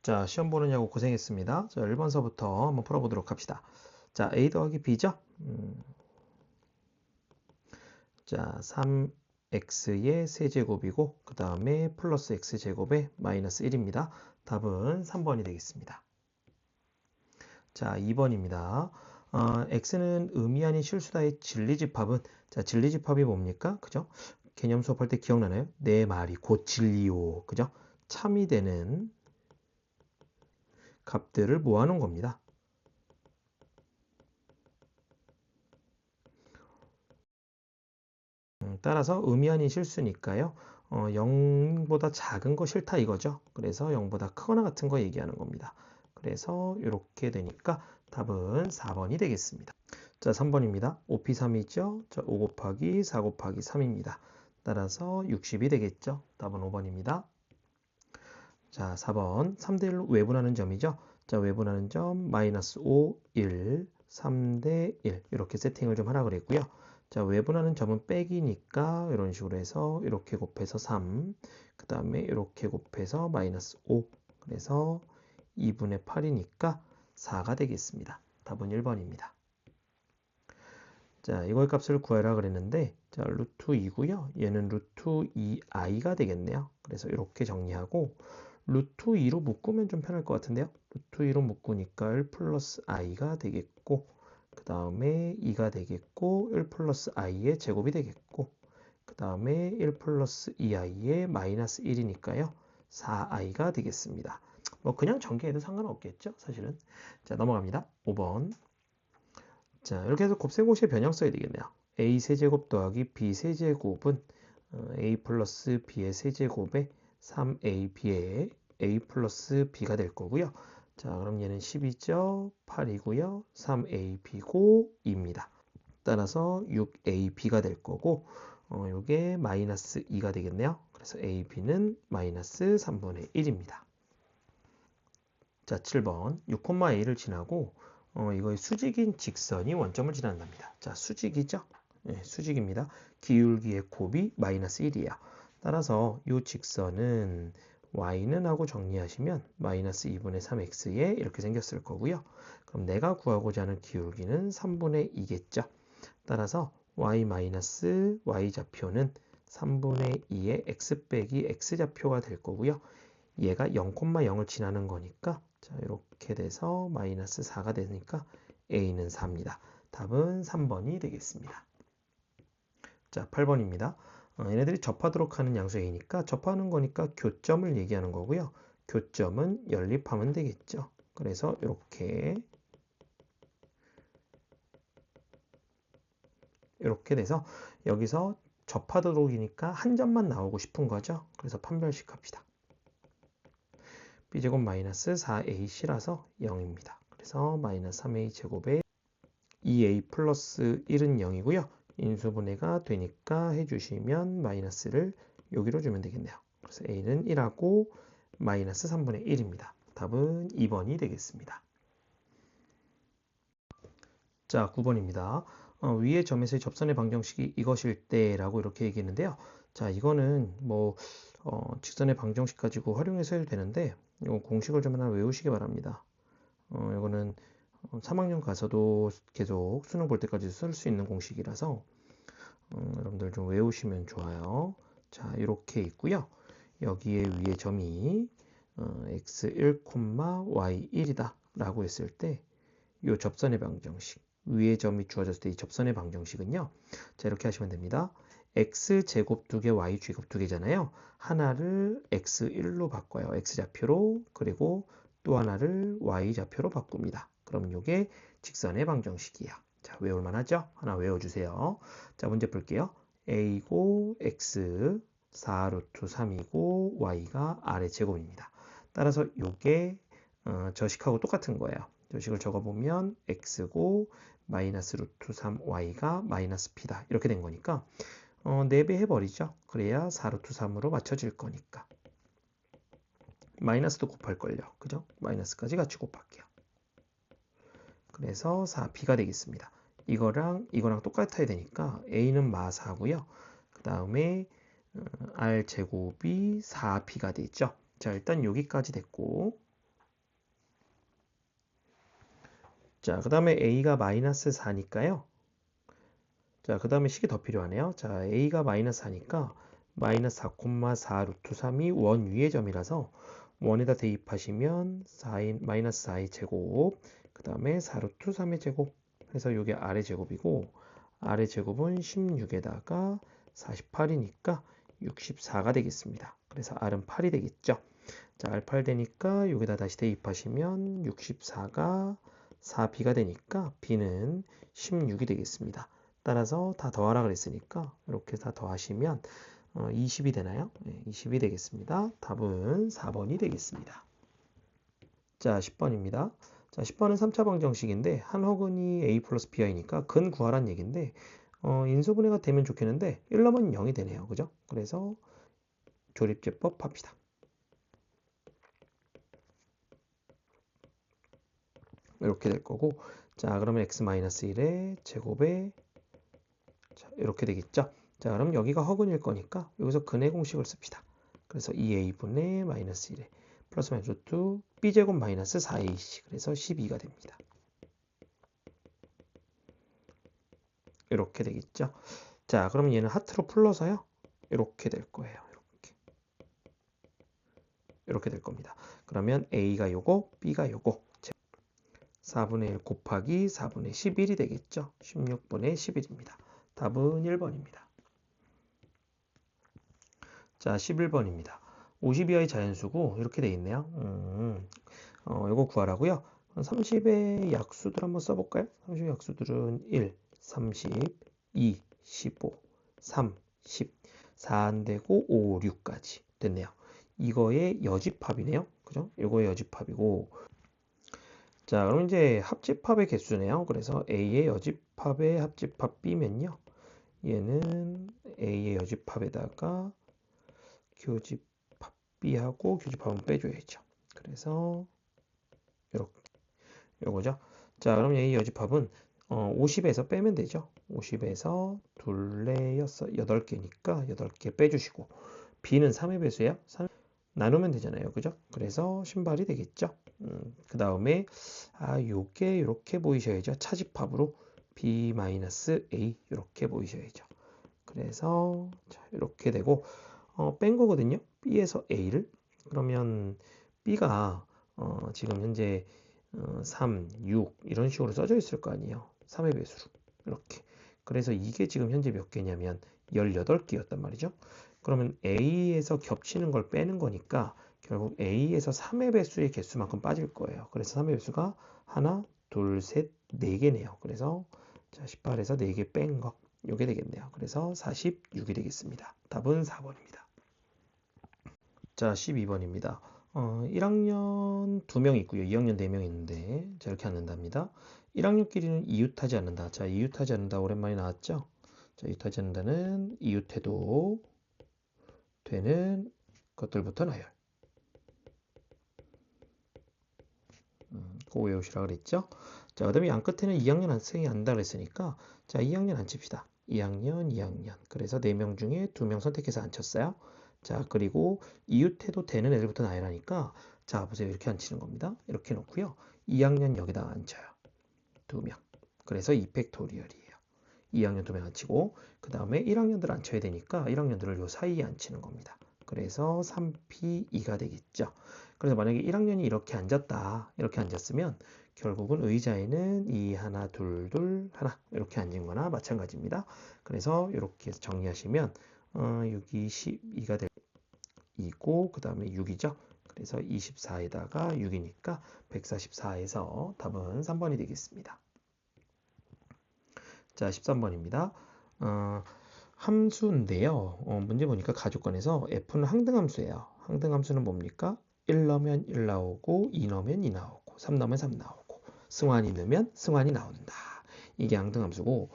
자, 시험 보느냐고 고생했습니다. 자, 1번서부터 한번 풀어보도록 합시다. 자, a 더하기 b죠? 자, 3x의 세제곱이고 그 다음에 플러스 x제곱에 마이너스 1입니다. 답은 3번이 되겠습니다. 자, 2번입니다. x는 의미 아닌 실수다의 진리집합은, 자, 진리집합이 뭡니까? 그죠? 개념 수업할 때 기억나나요? 내 말이 곧 진리요. 그죠? 참이 되는 값들을 모아놓은 겁니다. 따라서 의미 아닌 실수니까요. 0보다 작은 거 싫다 이거죠. 그래서 0보다 크거나 같은 거 얘기하는 겁니다. 그래서 이렇게 되니까 답은 4번이 되겠습니다. 자, 3번입니다. 5p3이 있죠? 자, 5 곱하기 4 곱하기 3입니다. 따라서 60이 되겠죠? 답은 5번입니다. 자, 4번 3대 1로 외분하는 점이죠. 자, 외분하는 점 마이너스 5, 1, 3대 1 이렇게 세팅을 좀 하라 그랬고요. 자, 외분하는 점은 빼기니까 이런 식으로 해서 이렇게 곱해서 3, 그 다음에 이렇게 곱해서 마이너스 5, 그래서 2분의 8이니까 4가 되겠습니다. 답은 1번입니다. 자, 이거의 값을 구하라 그랬는데, 자, 루트 2고요. 얘는 루트 2i가 되겠네요. 그래서 이렇게 정리하고 루트 2로 묶으면 좀 편할 것 같은데요. 루트 2로 묶으니까 1 플러스 i가 되겠고, 그 다음에 2가 되겠고, 1 플러스 i의 제곱이 되겠고, 그 다음에 1 플러스 2i의 마이너스 1이니까요. 4i가 되겠습니다. 뭐 그냥 전개해도 상관없겠죠, 사실은. 자, 넘어갑니다. 5번. 자, 이렇게 해서 곱셈공식의 변형 써야 되겠네요. a 세제곱 더하기 b 세제곱은 a 플러스 b의 세제곱에 3ab의 a 플러스 b가 될 거고요. 자, 그럼 얘는 10이죠. 8이고요. 3ab고 2입니다. 따라서 6ab가 될 거고 이게 마이너스 2가 되겠네요. 그래서 ab는 마이너스 3분의 1입니다. 자, 7번 6,a를 지나고 이거의 수직인 직선이 원점을 지난답니다. 자, 수직이죠? 네, 수직입니다. 기울기의 곱이 마이너스 1이에요. 따라서 이 직선은 y는 하고 정리하시면 마이너스 2분의 3x에 이렇게 생겼을 거고요. 그럼 내가 구하고자 하는 기울기는 3분의 2겠죠. 따라서 y 마이너스 y 좌표는 3분의 2의 x 빼기 x 좌표가 될 거고요. 얘가 0,0을 지나는 거니까 자, 이렇게 돼서 마이너스 4가 되니까 a는 4입니다. 답은 3번이 되겠습니다. 자, 8번입니다. 얘네들이 접하도록 하는 양수 a니까 접하는 거니까 교점을 얘기하는 거고요. 교점은 연립하면 되겠죠. 그래서 이렇게 돼서 여기서 접하도록이니까 한 점만 나오고 싶은 거죠. 그래서 판별식 합시다. b제곱 마이너스 4ac라서 0입니다. 그래서 마이너스 3a 제곱에 2a 플러스 1은 0이고요. 인수분해가 되니까 해주시면 마이너스를 여기로 주면 되겠네요. 그래서 a는 1하고 마이너스 3분의 1입니다. 답은 2번이 되겠습니다. 자, 9번입니다. 위의 점에서의 접선의 방정식이 이것일 때라고 이렇게 얘기했는데요. 자, 이거는 뭐 직선의 방정식 가지고 활용해서 해도 되는데 이 공식을 좀 하나 외우시기 바랍니다. 이거는 3학년 가서도 계속 수능 볼 때까지 쓸 수 있는 공식이라서 여러분들 좀 외우시면 좋아요. 자, 이렇게 있고요. 여기에 위에 점이 x1, y1이다 라고 했을 때 이 접선의 방정식, 위에 점이 주어졌을 때 이 접선의 방정식은요. 자, 이렇게 하시면 됩니다. x제곱 2개, y제곱 2개잖아요. 하나를 x1로 바꿔요. x좌표로. 그리고 또 하나를 y좌표로 바꿉니다. 그럼 이게 직선의 방정식이야. 자, 외울만 하죠? 하나 외워주세요. 자, 문제 풀게요. a고 x 4루트 3이고 y가 아래 제곱입니다. 따라서 이게 저식하고 똑같은 거예요. 저식을 적어보면 x고 마이너스 루트 3y가 마이너스 p다. 이렇게 된 거니까 4배 해버리죠. 그래야 4루트 3으로 맞춰질 거니까. 마이너스도 곱할걸요. 그죠? 마이너스까지 같이 곱할게요. 그래서 4b가 되겠습니다. 이거랑 똑같아야 되니까 a는 마사고요. 그 다음에 r 제곱이 4b가 되죠. 자, 일단 여기까지 됐고 자, 그 다음에 a가 마이너스 4니까요. 자, 그 다음에 식이 더 필요하네요. 자, a가 마이너스 4니까 마이너스 4,4 루트 3이 원 위의 점이라서 원에다 대입하시면 4인, 마이너스 4의 제곱, 그 다음에 4 루트 3의 제곱 해서 이게 아래 제곱이고 아래 제곱은 16에다가 48이니까 64가 되겠습니다. 그래서 r은 8이 되겠죠. 자, R8 되니까 여기다 다시 대입하시면 64가 4b가 되니까 b는 16이 되겠습니다. 따라서 다 더하라 그랬으니까 이렇게 다 더하시면 20이 되나요? 네, 20이 되겠습니다. 답은 4번이 되겠습니다. 자, 10번입니다. 자, 10번은 3차 방정식인데 한 허근이 a 플러스 bi니까 근 구하란 얘기인데 인수분해가 되면 좋겠는데 1 넣으면 0이 되네요. 그죠? 그래서 조립제법 합시다. 이렇게 될 거고, 자, 그러면 x-1의 제곱에 자, 이렇게 되겠죠. 자, 그럼 여기가 허근일 거니까 여기서 근의 공식을 씁시다. 그래서 2a분의 마이너스 1에 플러스 마이너스 루트 b제곱 마이너스 4ac 그래서 12가 됩니다. 이렇게 되겠죠. 자, 그럼 얘는 하트로 풀러서요. 이렇게 될 거예요. 이렇게 될 겁니다. 그러면 a가 요거, b가 요거 4분의 1 곱하기 4분의 11이 되겠죠. 16분의 11입니다. 답은 1번입니다. 자, 11번입니다. 52의 자연수고 이렇게 돼 있네요. 이거 구하라고요. 30의 약수들 한번 써볼까요? 30의 약수들은 1, 30, 2, 15, 3, 10, 4 안 되고 5, 6까지 됐네요. 이거의 여집합이네요. 그죠? 이거의 여집합이고 자, 그럼 이제 합집합의 개수네요. 그래서 A의 여집합의 합집합 B면요. 얘는 A의 여집합에다가 교집합 B하고 교집합은 빼줘야죠. 그래서 이렇게 요거죠. 자, 그럼 A의 여집합은 50에서 빼면 되죠. 50에서 둘레 8개니까 8개 빼주시고 B는 3의 배수예요. 나누면 되잖아요. 그죠? 그래서 신발이 되겠죠. 그 다음에 요게 이렇게 보이셔야죠. 차집합으로 B-A 이렇게 보이셔야죠. 그래서 자, 이렇게 되고 뺀 거거든요. B에서 A를 그러면 B가 지금 현재 3, 6 이런 식으로 써져 있을 거 아니에요. 3의 배수로 이렇게. 그래서 이게 지금 현재 몇 개냐면 18개였단 말이죠. 그러면 A에서 겹치는 걸 빼는 거니까 결국 A에서 3의 배수의 개수만큼 빠질 거예요. 그래서 3의 배수가 하나, 둘, 셋, 4개네요. 그래서 자, 18에서 4개 뺀 거. 요게 되겠네요. 그래서 46이 되겠습니다. 답은 4번입니다. 자, 12번입니다. 1학년 2명 있고요. 2학년 4명 있는데 자, 이렇게 앉는답니다. 1학년끼리는 이웃하지 않는다. 자, 이웃하지 않는다. 오랜만에 나왔죠? 자, 이웃하지 않는다는 이웃해도 되는 것들부터 나열. 그거 외우시라 그랬죠? 자, 그 다음에 양 끝에는 2학년 학생이 앉는다 그랬으니까 자, 2학년 앉힙시다. 2학년, 2학년. 그래서 4명 중에 2명 선택해서 앉혔어요. 자, 그리고 이웃해도 되는 애들부터 나열하니까 자, 보세요. 이렇게 앉히는 겁니다. 이렇게 놓고요. 2학년 여기다 앉혀요. 2명. 그래서 2팩토리얼이에요. 2학년 2명 앉히고 그 다음에 1학년들 앉혀야 되니까 1학년들을 요 사이에 앉히는 겁니다. 그래서 3P2가 되겠죠. 그래서 만약에 1학년이 이렇게 앉았다. 이렇게 앉았으면 결국은 의자에는 2, 하나, 둘, 둘, 하나 이렇게 앉은 거나 마찬가지입니다. 그래서 이렇게 해서 정리하시면 6이 12가 될 2고 그 다음에 6이죠. 그래서 24에다가 6이니까 144에서 답은 3번이 되겠습니다. 자, 13번입니다. 함수인데요. 문제 보니까 가족관에서 f는 항등함수예요. 항등함수는 뭡니까? 1 넣으면 1 나오고 2 넣으면 2 나오고 3 넣으면 3 나오고 승환이 넣으면 승환이 나온다. 이게 항등함수고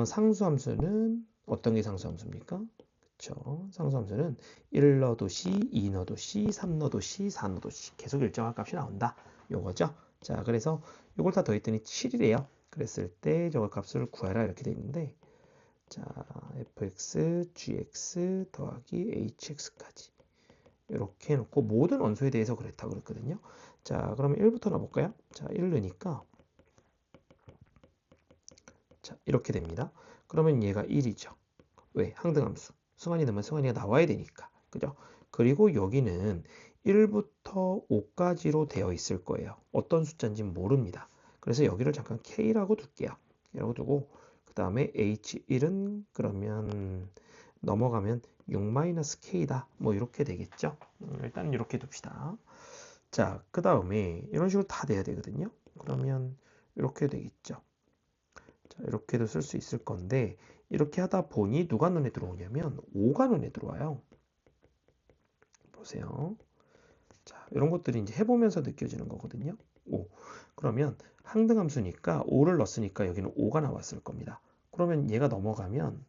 상수함수는 어떤 게 상수함수입니까? 그렇죠. 상수함수는 1 넣어도 C, 2 넣어도 C, 3 넣어도 C, 4 넣어도 C 계속 일정한 값이 나온다. 요거죠. 자, 그래서 요걸 다 더했더니 7이래요. 그랬을 때 저거 값을 구해라 이렇게 돼 있는데 자, fx, gx 더하기 hx까지 이렇게 해놓고 모든 원소에 대해서 그랬다고 그랬거든요. 자, 그러면 1부터 넣어볼까요? 자, 1 넣으니까 자, 이렇게 됩니다. 그러면 얘가 1이죠. 왜? 항등함수. 승환이 넣으면 승환이가 나와야 되니까. 그죠? 그리고 여기는 1부터 5까지로 되어 있을 거예요. 어떤 숫자인지는 모릅니다. 그래서 여기를 잠깐 K라고 둘게요. K라고 두고 그 다음에 H1은 그러면 넘어가면 6-K다. 뭐 이렇게 되겠죠. 일단 이렇게 둡시다. 자, 그 다음에 이런 식으로 다 돼야 되거든요. 그러면 이렇게 되겠죠. 자, 이렇게도 쓸 수 있을 건데 이렇게 하다 보니 누가 눈에 들어오냐면 5가 눈에 들어와요. 보세요. 자, 이런 것들이 이제 해보면서 느껴지는 거거든요. 5. 그러면 항등함수니까 5를 넣었으니까 여기는 5가 나왔을 겁니다. 그러면 얘가 넘어가면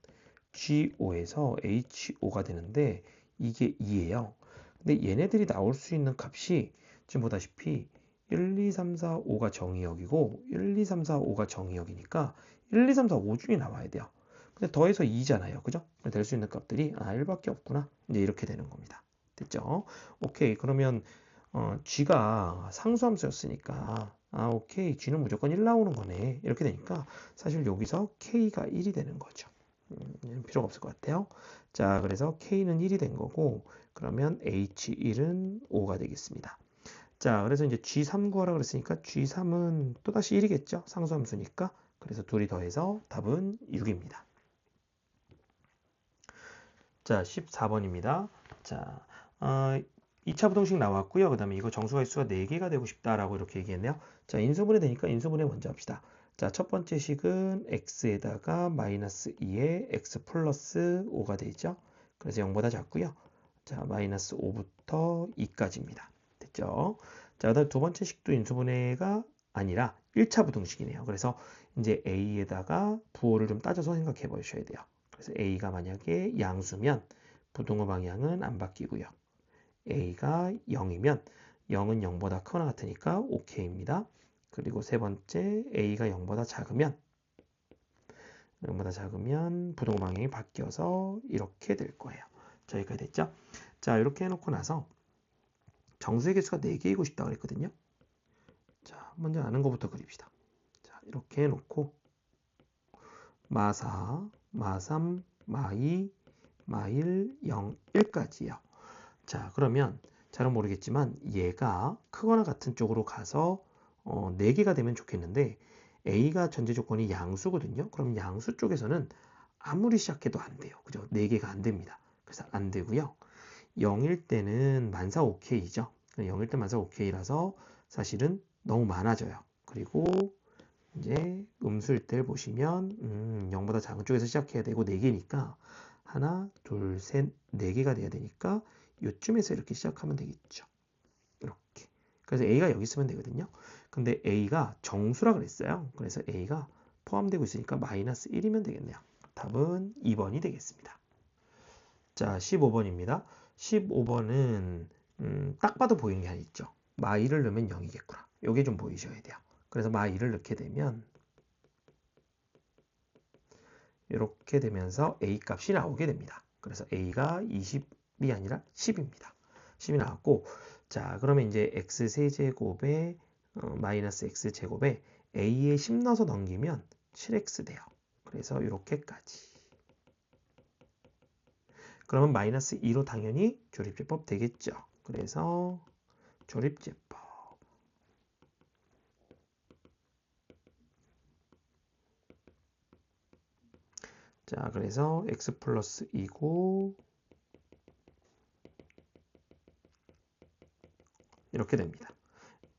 G5에서 H5가 되는데 이게 2예요. 근데 얘네들이 나올 수 있는 값이 지금 보다시피 1, 2, 3, 4, 5가 정의역이고 1, 2, 3, 4, 5가 정의역이니까 1, 2, 3, 4, 5 중에 나와야 돼요. 근데 더해서 2잖아요. 그죠? 될 수 있는 값들이 1밖에 없구나. 이제 이렇게 되는 겁니다. 됐죠? 오케이. 그러면 G가 상수함수였으니까 오케이. G는 무조건 1 나오는 거네. 이렇게 되니까 사실 여기서 K가 1이 되는 거죠. 필요가 없을 것 같아요. 자, 그래서 K는 1이 된 거고 그러면 H1은 5가 되겠습니다. 자, 그래서 이제 G3 구하라 그랬으니까 G3은 또다시 1이겠죠. 상수함수니까. 그래서 둘이 더해서 답은 6입니다. 자, 14번입니다. 자, 2차 부등식 나왔고요. 그 다음에 이거 정수가 수가 4개가 되고 싶다라고 이렇게 얘기했네요. 자, 인수분해 되니까 인수분해 먼저 합시다. 자, 첫 번째 식은 x에다가 마이너스 2에 x 플러스 5가 되죠. 그래서 0보다 작고요. 자, 마이너스 5부터 2까지입니다. 됐죠? 자, 그다음 두 번째 식도 인수분해가 아니라 1차 부등식이네요. 그래서 이제 a에다가 부호를 좀 따져서 생각해 보셔야 돼요. 그래서 a가 만약에 양수면 부등호 방향은 안 바뀌고요. a가 0이면 0은 0보다 크거나 같으니까 OK입니다. 그리고 세 번째 a가 0보다 작으면 부등호 방향이 바뀌어서 이렇게 될 거예요. 자, 여기까지 됐죠? 자, 이렇게 해놓고 나서 정수의 개수가 4개이고 싶다 그랬거든요. 자, 먼저 아는 것부터 그립시다. 자, 이렇게 해놓고 마4, 마3, 마2, 마1, 0, 1까지요. 자, 그러면 잘은 모르겠지만 얘가 크거나 같은 쪽으로 가서 4개가 되면 좋겠는데 A가 전제 조건이 양수거든요. 그럼 양수 쪽에서는 아무리 시작해도 안 돼요. 그죠? 4개가 안 됩니다. 그래서 안 되고요. 0일 때는 만사 OK죠. 0일 때 만사 OK라서 사실은 너무 많아져요. 그리고 이제 음수일 때를 보시면 0보다 작은 쪽에서 시작해야 되고 4개니까 하나, 둘, 셋, 4개가 돼야 되니까 요쯤에서 이렇게 시작하면 되겠죠. 이렇게. 그래서 A가 여기 있으면 되거든요. 근데 A가 정수라 그랬어요. 그래서 A가 포함되고 있으니까 마이너스 1이면 되겠네요. 답은 2번이 되겠습니다. 자, 15번입니다. 15번은 딱 봐도 보이는 게 하나 있죠. 마2를 넣으면 0이겠구나. 요게 좀 보이셔야 돼요. 그래서 마2를 넣게 되면 이렇게 되면서 A 값이 나오게 됩니다. 그래서 A가 20이 아니라 10입니다. 10이 나왔고, 자, 그러면 이제 x 세제곱에 마이너스 x 제곱에 A에 10 넣어서 넘기면 7x 돼요. 그래서 이렇게까지. 그러면 마이너스 2로 당연히 조립제법 되겠죠. 그래서 조립제법. 자, 그래서 x 플러스 2고 이렇게 됩니다.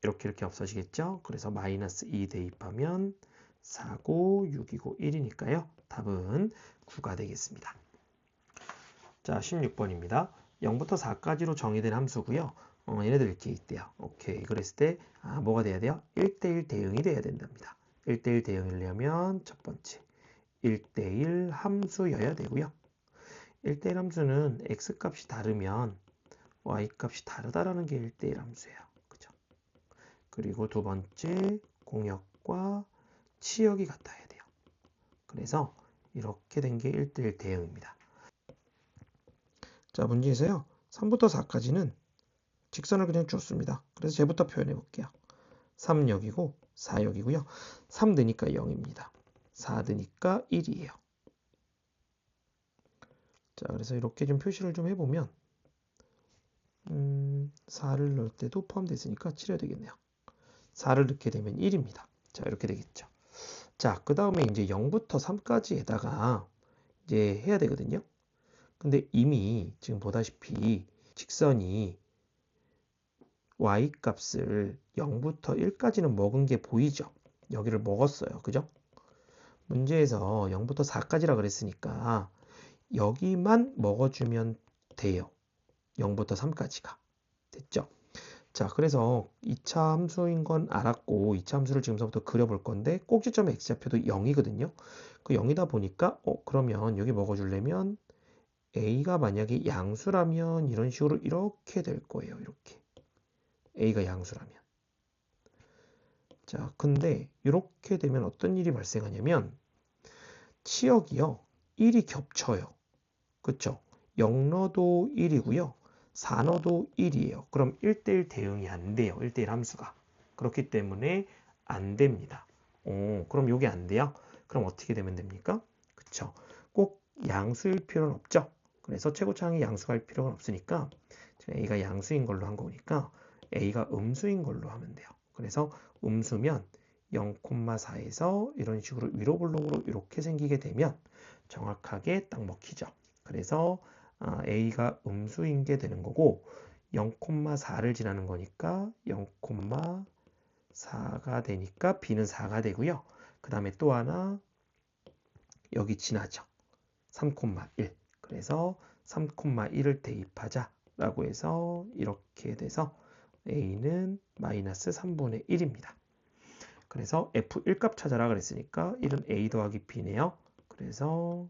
이렇게 없어지겠죠? 그래서 마이너스 2 대입하면 4고 6이고 1이니까요. 답은 9가 되겠습니다. 자, 16번입니다. 0부터 4까지로 정의된 함수고요. 얘네들 이렇게 있대요. 오케이. 그랬을 때 뭐가 돼야 돼요? 1대1 대응이 돼야 된답니다. 1대1 대응이려면 첫 번째 1대1 함수여야 되고요. 1대1 함수는 x값이 다르면 y값이 다르다라는 게 1대1 함수예요. 그죠? 그리고 두 번째 공역과 치역이 같아야 돼요. 그래서 이렇게 된 게 1대1 대응입니다. 자, 문제에서요. 3부터 4까지는 직선을 그냥 줬습니다. 그래서 쟤부터 표현해 볼게요. 3역이고 4역이고요. 3 되니까 0입니다. 4 드니까 1이에요. 자, 그래서 이렇게 좀 표시를 좀 해보면 4를 넣을 때도 포함됐으니까 7해야 되겠네요. 4를 넣게 되면 1입니다. 자, 이렇게 되겠죠. 자, 그 다음에 이제 0부터 3까지에다가 이제 해야 되거든요. 근데 이미 지금 보다시피 직선이 y 값을 0부터 1까지는 먹은 게 보이죠? 여기를 먹었어요. 그죠? 문제에서 0부터 4까지라 그랬으니까 여기만 먹어주면 돼요. 0부터 3까지가. 됐죠? 자, 그래서 2차 함수인 건 알았고 2차 함수를 지금서부터 그려볼 건데 꼭지점의 x좌표도 0이거든요. 그 0이다 보니까 그러면 여기 먹어주려면 a가 만약에 양수라면 이런 식으로 이렇게 될 거예요. 이렇게. a가 양수라면. 자, 근데 이렇게 되면 어떤 일이 발생하냐면 치역이요. 1이 겹쳐요. 그쵸? 0너도 1이고요. 4너도 1이에요. 그럼 1대1 대응이 안 돼요. 1대1 함수가. 그렇기 때문에 안 됩니다. 그럼 이게 안 돼요? 그럼 어떻게 되면 됩니까? 그쵸? 꼭 양수일 필요는 없죠. 그래서 최고차항이 양수가 할 필요는 없으니까 a가 양수인 걸로 한 거니까 a가 음수인 걸로 하면 돼요. 그래서 음수면 0,4에서 이런 식으로 위로 블록으로 이렇게 생기게 되면 정확하게 딱 먹히죠. 그래서 a가 음수인 게 되는 거고 0,4를 지나는 거니까 0,4가 되니까 b는 4가 되고요. 그 다음에 또 하나 여기 지나죠. 3,1. 그래서 3,1을 대입하자라고 해서 이렇게 돼서 a는 마이너스 3분의 1입니다. 그래서 f1 값 찾아라 그랬으니까 1은 a 더하기 b네요. 그래서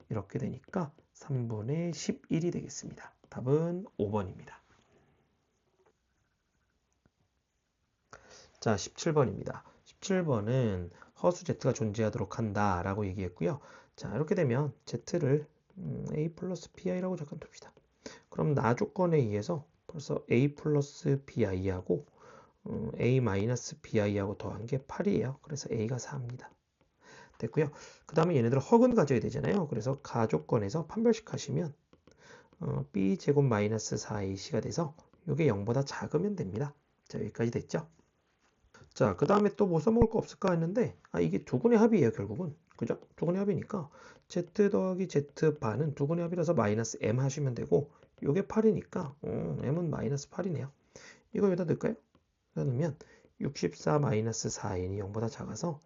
이렇게 되니까 3분의 11이 되겠습니다. 답은 5번입니다. 자, 17번입니다. 17번은 허수 z가 존재하도록 한다 라고 얘기했고요. 자, 이렇게 되면 z를 a 플러스 bi라고 잠깐 둡시다. 그럼 나 조건에 의해서 벌써 a 플러스 bi하고 a 마이너스 bi하고 더한 게 8이에요. 그래서 a가 4입니다. 됐고요. 그 다음에 얘네들 허근 가져야 되잖아요. 그래서 가조건에서 판별식 하시면 b제곱 마이너스 4ac가 돼서 이게 0보다 작으면 됩니다. 자, 여기까지 됐죠? 자, 그 다음에 또 뭐 써먹을 거 없을까 했는데 이게 두근의 합이에요. 결국은. 그죠? 두근의 합이니까 z 더하기 z 반은 두근의 합이라서 마이너스 m 하시면 되고 요게 8이니까 m은 마이너스 8이네요. 이거 여기다 넣을까요? 여기다 넣으면 64 마이너스 4n이 0보다 작아서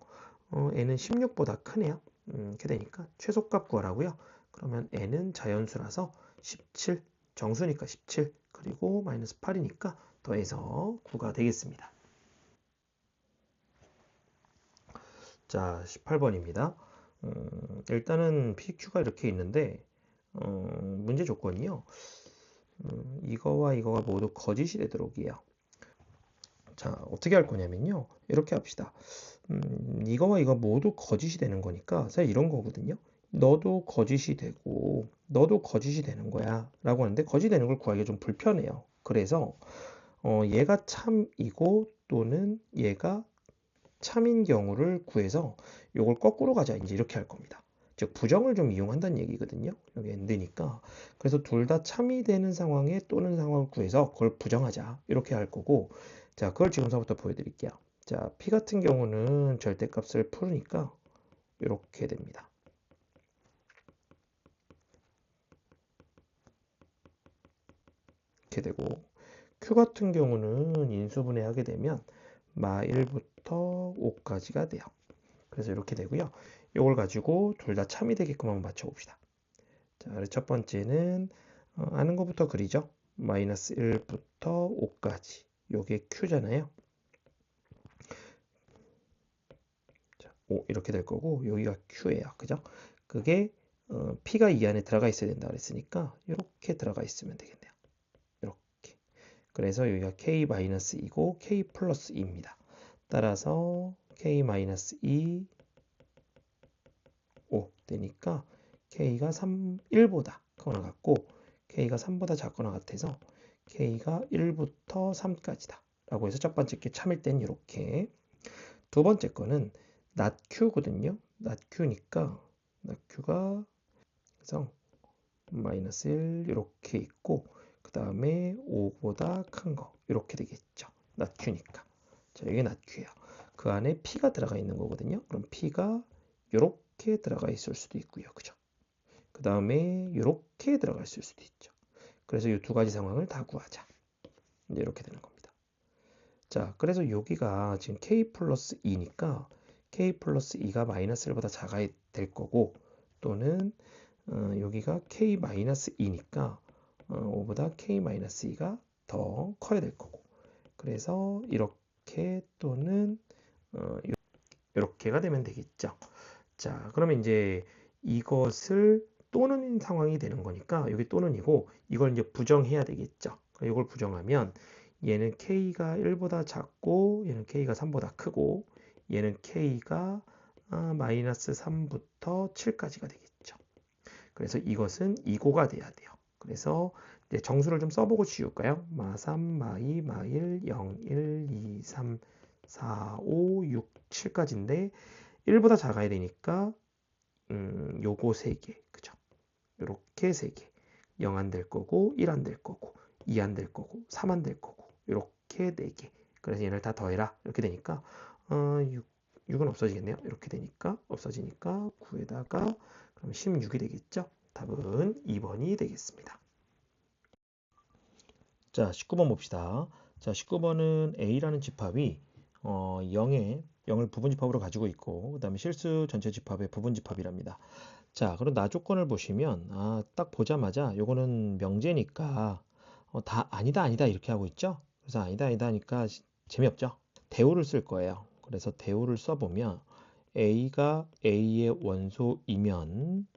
n은 16보다 크네요. 이렇게 되니까 최소값 구하라고요. 그러면 n은 자연수라서 17, 정수니까 17, 그리고 마이너스 8이니까 더해서 9가 되겠습니다. 자, 18번입니다. 일단은 PQ가 이렇게 있는데 문제 조건이요. 이거와 이거가 모두 거짓이 되도록이에요. 자, 어떻게 할 거냐면요. 이렇게 합시다. 이거와 이거 모두 거짓이 되는 거니까 사실 이런 거거든요. 너도 거짓이 되고 너도 거짓이 되는 거야 라고 하는데 거짓이 되는 걸 구하기가 좀 불편해요. 그래서 얘가 참이고 또는 얘가 참인 경우를 구해서 이걸 거꾸로 가자 이제 이렇게 할 겁니다. 즉 부정을 좀 이용한다는 얘기거든요. 여기 엔드니까. 그래서 둘 다 참이 되는 상황에 또는 상황을 구해서 그걸 부정하자 이렇게 할 거고 자 그걸 지금서부터 보여드릴게요. 자 p 같은 경우는 절대값을 풀으니까 이렇게 됩니다. 이렇게 되고 q 같은 경우는 인수분해 하게 되면 마 1부터 5까지가 돼요. 그래서 이렇게 되고요. 이걸 가지고 둘 다 참이 되게끔 한번 맞춰봅시다. 자, 첫 번째는 아는 것부터 그리죠. 마이너스 1부터 5까지. 요게 q잖아요. 자, 5 이렇게 될 거고 여기가 q예요. 그죠? 그게 p가 이 안에 들어가 있어야 된다 그랬으니까 이렇게 들어가 있으면 되겠네요. 이렇게. 그래서 여기가 k-2이고 k 플러스 2입니다. 따라서 k-2 5 되니까 k가 3, 1보다 크거나 같고 k가 3보다 작거나 같아서 k가 1부터 3까지다 라고 해서 첫 번째 게 참일 땐 이렇게 두 번째 거는 not q거든요. 낫q니까 낫q가 그래서 마이너스 1 이렇게 있고 그 다음에 5보다 큰 거 이렇게 되겠죠. 낫q니까. 자, 이게 낫q예요. 그 안에 p가 들어가 있는 거거든요. 그럼 p가 이렇게 들어가 있을 수도 있고요. 그죠? 그 다음에 이렇게 들어가 있을 수도 있죠. 그래서 이 두 가지 상황을 다 구하자. 이제 이렇게 되는 겁니다. 자, 그래서 여기가 지금 k 플러스 2니까 k 플러스 2가 마이너스 1보다 작아야 될 거고 또는 여기가 k 마이너스 2니까 5보다 k 마이너스 2가 더 커야 될 거고 그래서 이렇게 또는 이렇게가 되면 되겠죠. 자, 그러면 이제 이것을 또는 상황이 되는 거니까 여기 또는이고 이걸 이제 부정해야 되겠죠. 이걸 부정하면 얘는 k가 1보다 작고 얘는 k가 3보다 크고 얘는 k가 마이너스 3부터 7까지가 되겠죠. 그래서 이것은 이고가 돼야 돼요. 그래서 이제 정수를 좀 써보고 지울까요? 마 3, 마 2, 마 1, 0, 1, 2, 3, 4, 5, 6, 7까지인데 1보다 작아야 되니까 요거 3개, 그죠? 요렇게 3개. 0 안 될 거고, 1 안 될 거고, 2 안 될 거고, 3 안 될 거고, 요렇게 4개. 그래서 얘를 다 더해라. 이렇게 되니까 6은 없어지겠네요. 이렇게 되니까 없어지니까 9에다가 그럼 16이 되겠죠? 답은 2번이 되겠습니다. 자, 19번 봅시다. 자, 19번은 A라는 집합이 0을 부분집합으로 가지고 있고 그 다음에 실수 전체 집합의 부분집합이랍니다. 자, 그럼 나 조건을 보시면 딱 보자마자 요거는 명제니까 다 아니다 아니다 이렇게 하고 있죠. 그래서 아니다 아니다 하니까 재미없죠. 대우를 쓸 거예요. 그래서 대우를 써보면 A가 A의 원소이면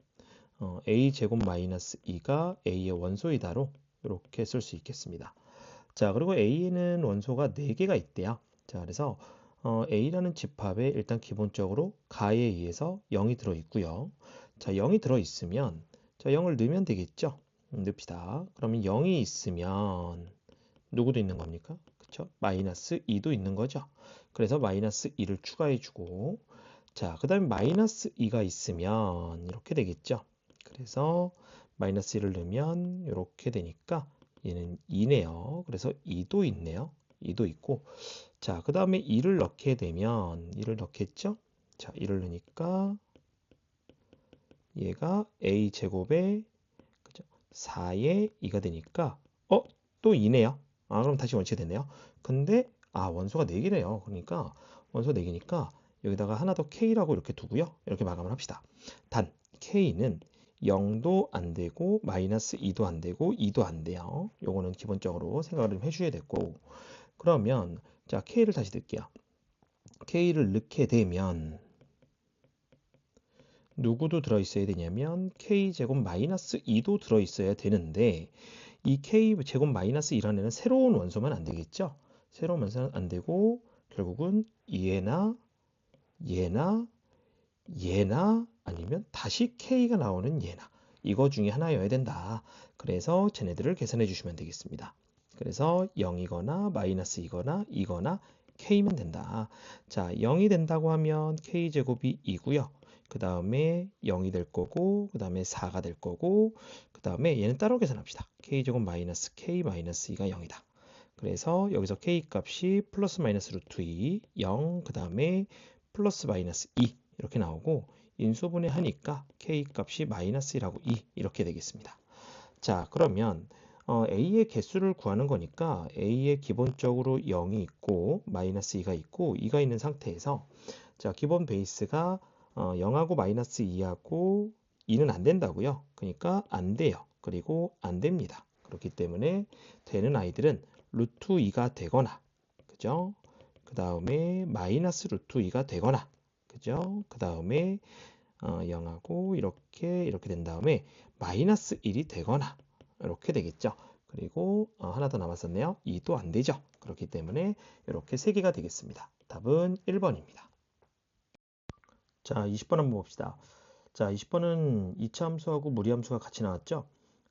A 제곱 마이너스 2가 A의 원소이다로 이렇게 쓸 수 있겠습니다. 자, 그리고 A는 원소가 4개가 있대요. 자, 그래서 A라는 집합에 일단 기본적으로 가에 의해서 0이 들어있고요. 자, 0이 들어있으면 자, 0을 넣으면 되겠죠? 넣읍시다. 그러면 0이 있으면 누구도 있는 겁니까? 그쵸? 마이너스 2도 있는 거죠. 그래서 마이너스 2를 추가해주고 자, 그 다음에 마이너스 2가 있으면 이렇게 되겠죠. 그래서 마이너스 1을 넣으면 이렇게 되니까 얘는 2네요. 그래서 2도 있네요. 2도 있고 자, 그 다음에 2를 넣게 되면 2를 넣겠죠? 자, 2를 넣으니까 얘가 a제곱에 그죠? 4의 2가 되니까 또 2네요. 그럼 다시 원칙이 됐네요. 근데 원소가 4개네요. 그러니까 원소 4개니까 여기다가 하나 더 k라고 이렇게 두고요. 이렇게 마감을 합시다. 단 k는 0도 안 되고 마이너스 2도 안 되고 2도 안 돼요. 요거는 기본적으로 생각을 좀 해주셔야 되고 그러면 자 k를 다시 넣을게요. k를 넣게 되면 누구도 들어있어야 되냐면 k제곱 마이너스 2도 들어있어야 되는데 이 k제곱 마이너스 2라는 애는 새로운 원소면 안 되겠죠? 새로운 원소는 안 되고 결국은 얘나 얘나 얘나 아니면 다시 k가 나오는 얘나 이거 중에 하나여야 된다. 그래서 쟤네들을 계산해 주시면 되겠습니다. 그래서 0이거나 마이너스 2거나 2거나 k면 된다. 자, 0이 된다고 하면 k제곱이 2고요. 그 다음에 0이 될 거고 그 다음에 4가 될 거고 그 다음에 얘는 따로 계산합시다. k제곱 마이너스 k 마이너스 2가 0이다. 그래서 여기서 k 값이 플러스 마이너스 루트 2, 0, 그 다음에 플러스 마이너스 2 이렇게 나오고 인수분해 하니까 k 값이 마이너스 1하고 2 이렇게 되겠습니다. 자, 그러면 a의 개수를 구하는 거니까 a에 기본적으로 0이 있고 마이너스 2가 있고 2가 있는 상태에서 자, 기본 베이스가 0하고 마이너스 2하고 2는 안 된다고요. 그러니까 안 돼요. 그리고 안 됩니다. 그렇기 때문에 되는 아이들은 루트 2가 되거나 그죠? 그 다음에 마이너스 루트 2가 되거나 그죠? 그 다음에 0하고 이렇게 된 다음에 마이너스 1이 되거나 이렇게 되겠죠. 그리고 하나 더 남았었네요. 2도 안 되죠. 그렇기 때문에 이렇게 3개가 되겠습니다. 답은 1번입니다. 자, 20번 한번 봅시다. 자, 20번은 이차함수하고 무리함수가 같이 나왔죠.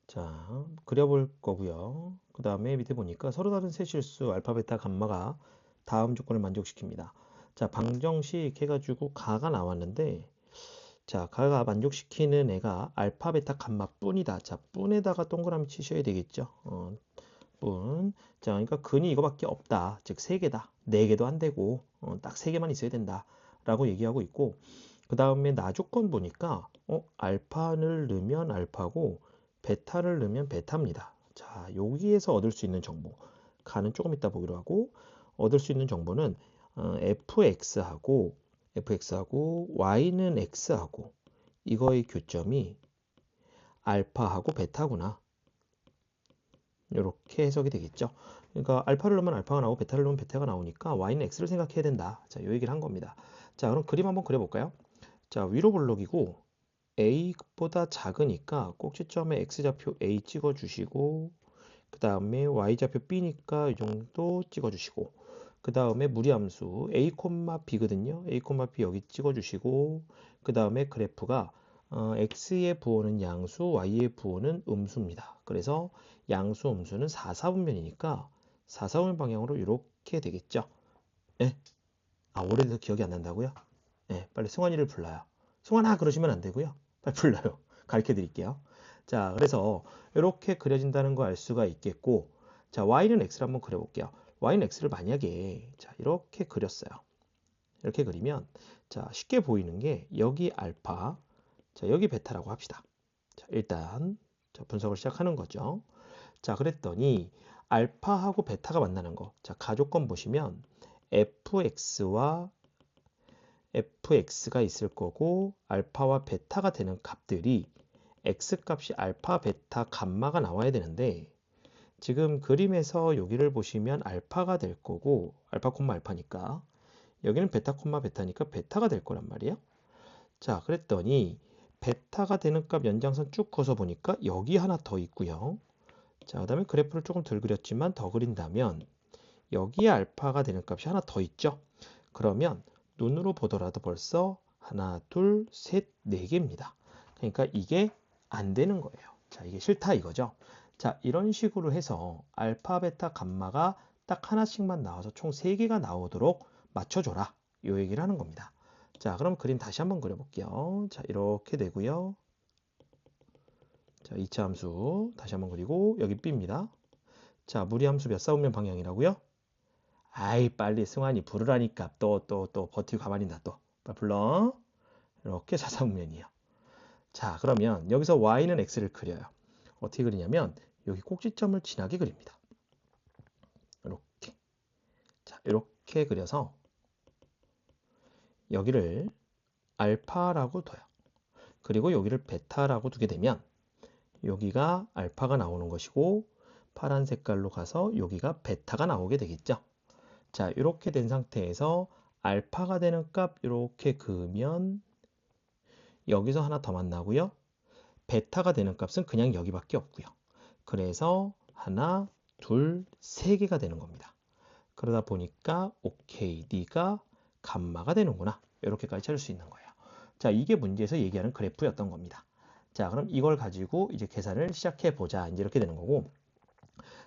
자, 그려볼 거고요. 그 다음에 밑에 보니까 서로 다른 세 실수 알파, 베타, 감마가 다음 조건을 만족시킵니다. 자, 방정식 해가지고 가가 나왔는데 자, 가가 만족시키는 애가 알파, 베타, 감마 뿐이다. 자, 뿐에다가 동그라미 치셔야 되겠죠. 뿐. 자, 그러니까 근이 이거밖에 없다. 즉, 3개다. 4개도 안 되고, 딱 3개만 있어야 된다. 라고 얘기하고 있고, 그 다음에 나조건 보니까, 알파를 넣으면 알파고, 베타를 넣으면 베타입니다. 자, 여기에서 얻을 수 있는 정보. 가는 조금 이따 보기로 하고, 얻을 수 있는 정보는, fx하고, y는 x하고, 이거의 교점이 알파하고 베타구나. 이렇게 해석이 되겠죠. 그러니까 알파를 넣으면 알파가 나오고 베타를 넣으면 베타가 나오니까 y는 x를 생각해야 된다. 자, 이 얘기를 한 겁니다. 자, 그럼 그림 한번 그려볼까요? 자, 위로 블록이고 a보다 작으니까 꼭지점에 x좌표 a 찍어주시고 그 다음에 y좌표 b니까 이 정도 찍어주시고 그 다음에 무리함수 a, b거든요. a, b 여기 찍어주시고 그 다음에 그래프가 x의 부호는 양수, y의 부호는 음수입니다. 그래서 양수, 음수는 4, 4분면이니까 4, 4분면 방향으로 이렇게 되겠죠. 예? 아, 오래돼서 기억이 안 난다고요? 예, 빨리 승환이를 불러요. 승환아 그러시면 안 되고요. 빨리 불러요. 가르쳐 드릴게요. 자, 그래서 이렇게 그려진다는 거 알 수가 있겠고 자, y는 x를 한번 그려볼게요. y는 x를 만약에 자, 이렇게 그렸어요. 이렇게 그리면 자, 쉽게 보이는 게 여기 알파, 자, 여기 베타라고 합시다. 자, 일단 자, 분석을 시작하는 거죠. 자, 그랬더니 알파하고 베타가 만나는 거. 자, 가조건 보시면 fx가 있을 거고 알파와 베타가 되는 값들이 x 값이 알파, 베타, 감마가 나와야 되는데 지금 그림에서 여기를 보시면 알파가 될 거고 알파, 알파니까 여기는 베타, 베타니까 베타가 될 거란 말이에요. 자, 그랬더니 베타가 되는 값 연장선 쭉 커서 보니까 여기 하나 더 있고요. 자, 그 다음에 그래프를 조금 덜 그렸지만 더 그린다면 여기에 알파가 되는 값이 하나 더 있죠. 그러면 눈으로 보더라도 벌써 하나, 둘, 셋, 4개입니다. 그러니까 이게 안 되는 거예요. 자, 이게 싫다 이거죠. 자, 이런 식으로 해서 알파, 베타, 감마가 딱 하나씩만 나와서 총 3개가 나오도록 맞춰줘라. 이 얘기를 하는 겁니다. 자, 그럼 그림 다시 한번 그려볼게요. 자, 이렇게 되고요. 자, 2차 함수 다시 한번 그리고 여기 B입니다. 자, 무리함수 몇 사분면 방향이라고요? 아이, 빨리 승환이 부르라니까. 또 버티고 가만히 놔 또. 빨리 불러. 이렇게 4사분면이에요. 자, 그러면 여기서 y는 x를 그려요. 어떻게 그리냐면 여기 꼭지점을 진하게 그립니다. 이렇게. 자, 이렇게 그려서 여기를 알파라고 둬요. 그리고 여기를 베타라고 두게 되면 여기가 알파가 나오는 것이고 파란 색깔로 가서 여기가 베타가 나오게 되겠죠. 자, 이렇게 된 상태에서 알파가 되는 값 이렇게 그으면 여기서 하나 더 만나고요. 베타가 되는 값은 그냥 여기밖에 없고요. 그래서 하나, 둘, 3개가 되는 겁니다. 그러다 보니까 오케이, D가 감마가 되는구나. 이렇게까지 찾을 수 있는 거예요. 자, 이게 문제에서 얘기하는 그래프였던 겁니다. 자, 그럼 이걸 가지고 이제 계산을 시작해 보자. 이제 이렇게 되는 거고.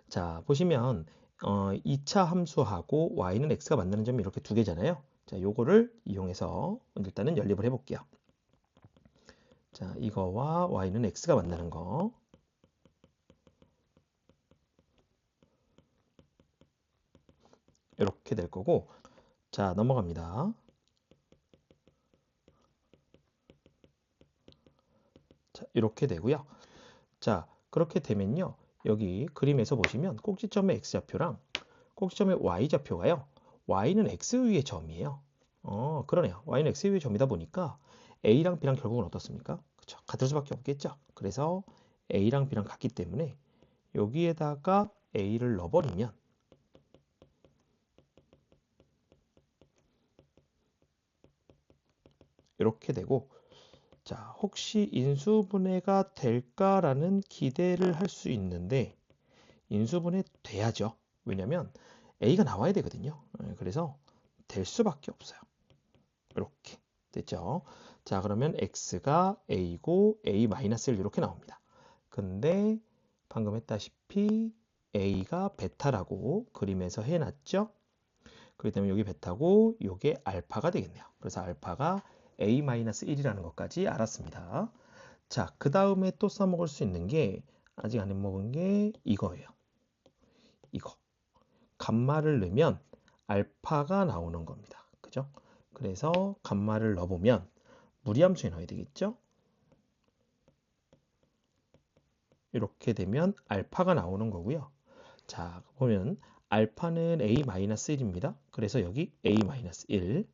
자, 보시면 2차 함수하고 y는 x가 만나는 점이 이렇게 2개잖아요. 자, 요거를 이용해서 일단은 연립을 해볼게요. 자, 이거와 y는 x가 만나는 거. 이렇게 될 거고. 자, 넘어갑니다. 자, 이렇게 되고요. 자, 그렇게 되면요. 여기 그림에서 보시면 꼭지점의 x좌표랑 꼭지점의 y좌표가요. y는 x 위의 점이에요. 그러네요. y는 x 위의 점이다 보니까 a랑 b랑 결국은 어떻습니까? 그쵸? 같을 수밖에 없겠죠. 그래서 a랑 b랑 같기 때문에 여기에다가 a를 넣어버리면 이렇게 되고 자, 혹시 인수분해가 될까라는 기대를 할 수 있는데 인수분해 돼야죠. 왜냐면 a가 나와야 되거든요. 그래서 될 수밖에 없어요. 이렇게 됐죠. 자, 그러면 x가 a고 a-1 이렇게 나옵니다. 근데 방금 했다시피 a가 베타라고 그림에서 해놨죠. 그렇기 때문에 여기 베타고 이게 알파가 되겠네요. 그래서 알파가 a-1이라는 것까지 알았습니다. 자, 그 다음에 또 써먹을 수 있는 게 아직 안 해먹은 게 이거예요. 이거. 감마를 넣으면 알파가 나오는 겁니다. 그죠? 그래서 감마를 넣어보면 무리함수에 넣어야 되겠죠? 이렇게 되면 알파가 나오는 거고요. 자, 보면 알파는 a-1입니다. 그래서 여기 a-1.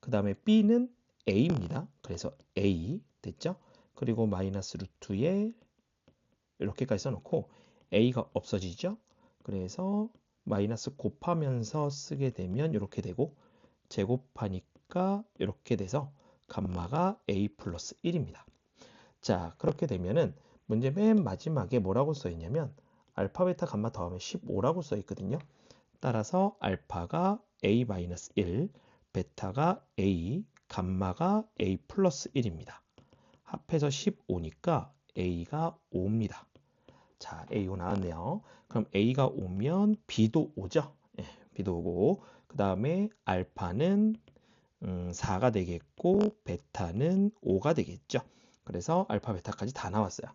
그 다음에 b는 a입니다. 그래서 a 됐죠? 그리고 마이너스 루트에 이렇게까지 써놓고 a가 없어지죠? 그래서 마이너스 곱하면서 쓰게 되면 이렇게 되고 제곱하니까 이렇게 돼서 감마가 a 플러스 1입니다. 자, 그렇게 되면은 문제 맨 마지막에 뭐라고 써 있냐면 알파, 베타, 감마 더하면 15라고 써 있거든요. 따라서 알파가 a-1, 베타가 a, 감마가 a 플러스 1입니다. 합해서 15니까 a가 5입니다. 자, A5 나왔네요. 그럼 A가 오면 B도 오죠? 예, B도 오고 그 다음에 알파는 4가 되겠고 베타는 5가 되겠죠. 그래서 알파, 베타까지 다 나왔어요.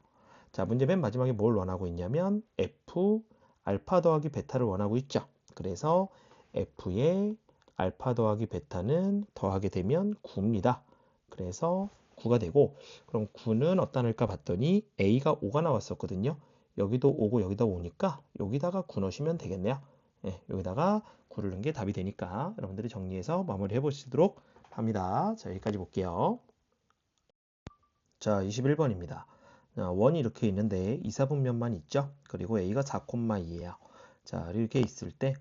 자, 문제 맨 마지막에 뭘 원하고 있냐면 F 알파 더하기 베타를 원하고 있죠. 그래서 F의 알파 더하기 베타는 더하게 되면 9입니다. 그래서 9가 되고 그럼 9는 어디다 넣을까 봤더니 A가 5가 나왔었거든요. 여기도 5고 여기다 5니까 여기다가 9 넣으시면 되겠네요. 네, 여기다가 9를 넣은 게 답이 되니까 여러분들이 정리해서 마무리 해보시도록 합니다. 자, 여기까지 볼게요. 자, 21번입니다. 원이 이렇게 있는데 2, 4분면만 있죠? 그리고 A가 4,2예요. 자, 이렇게 있을 때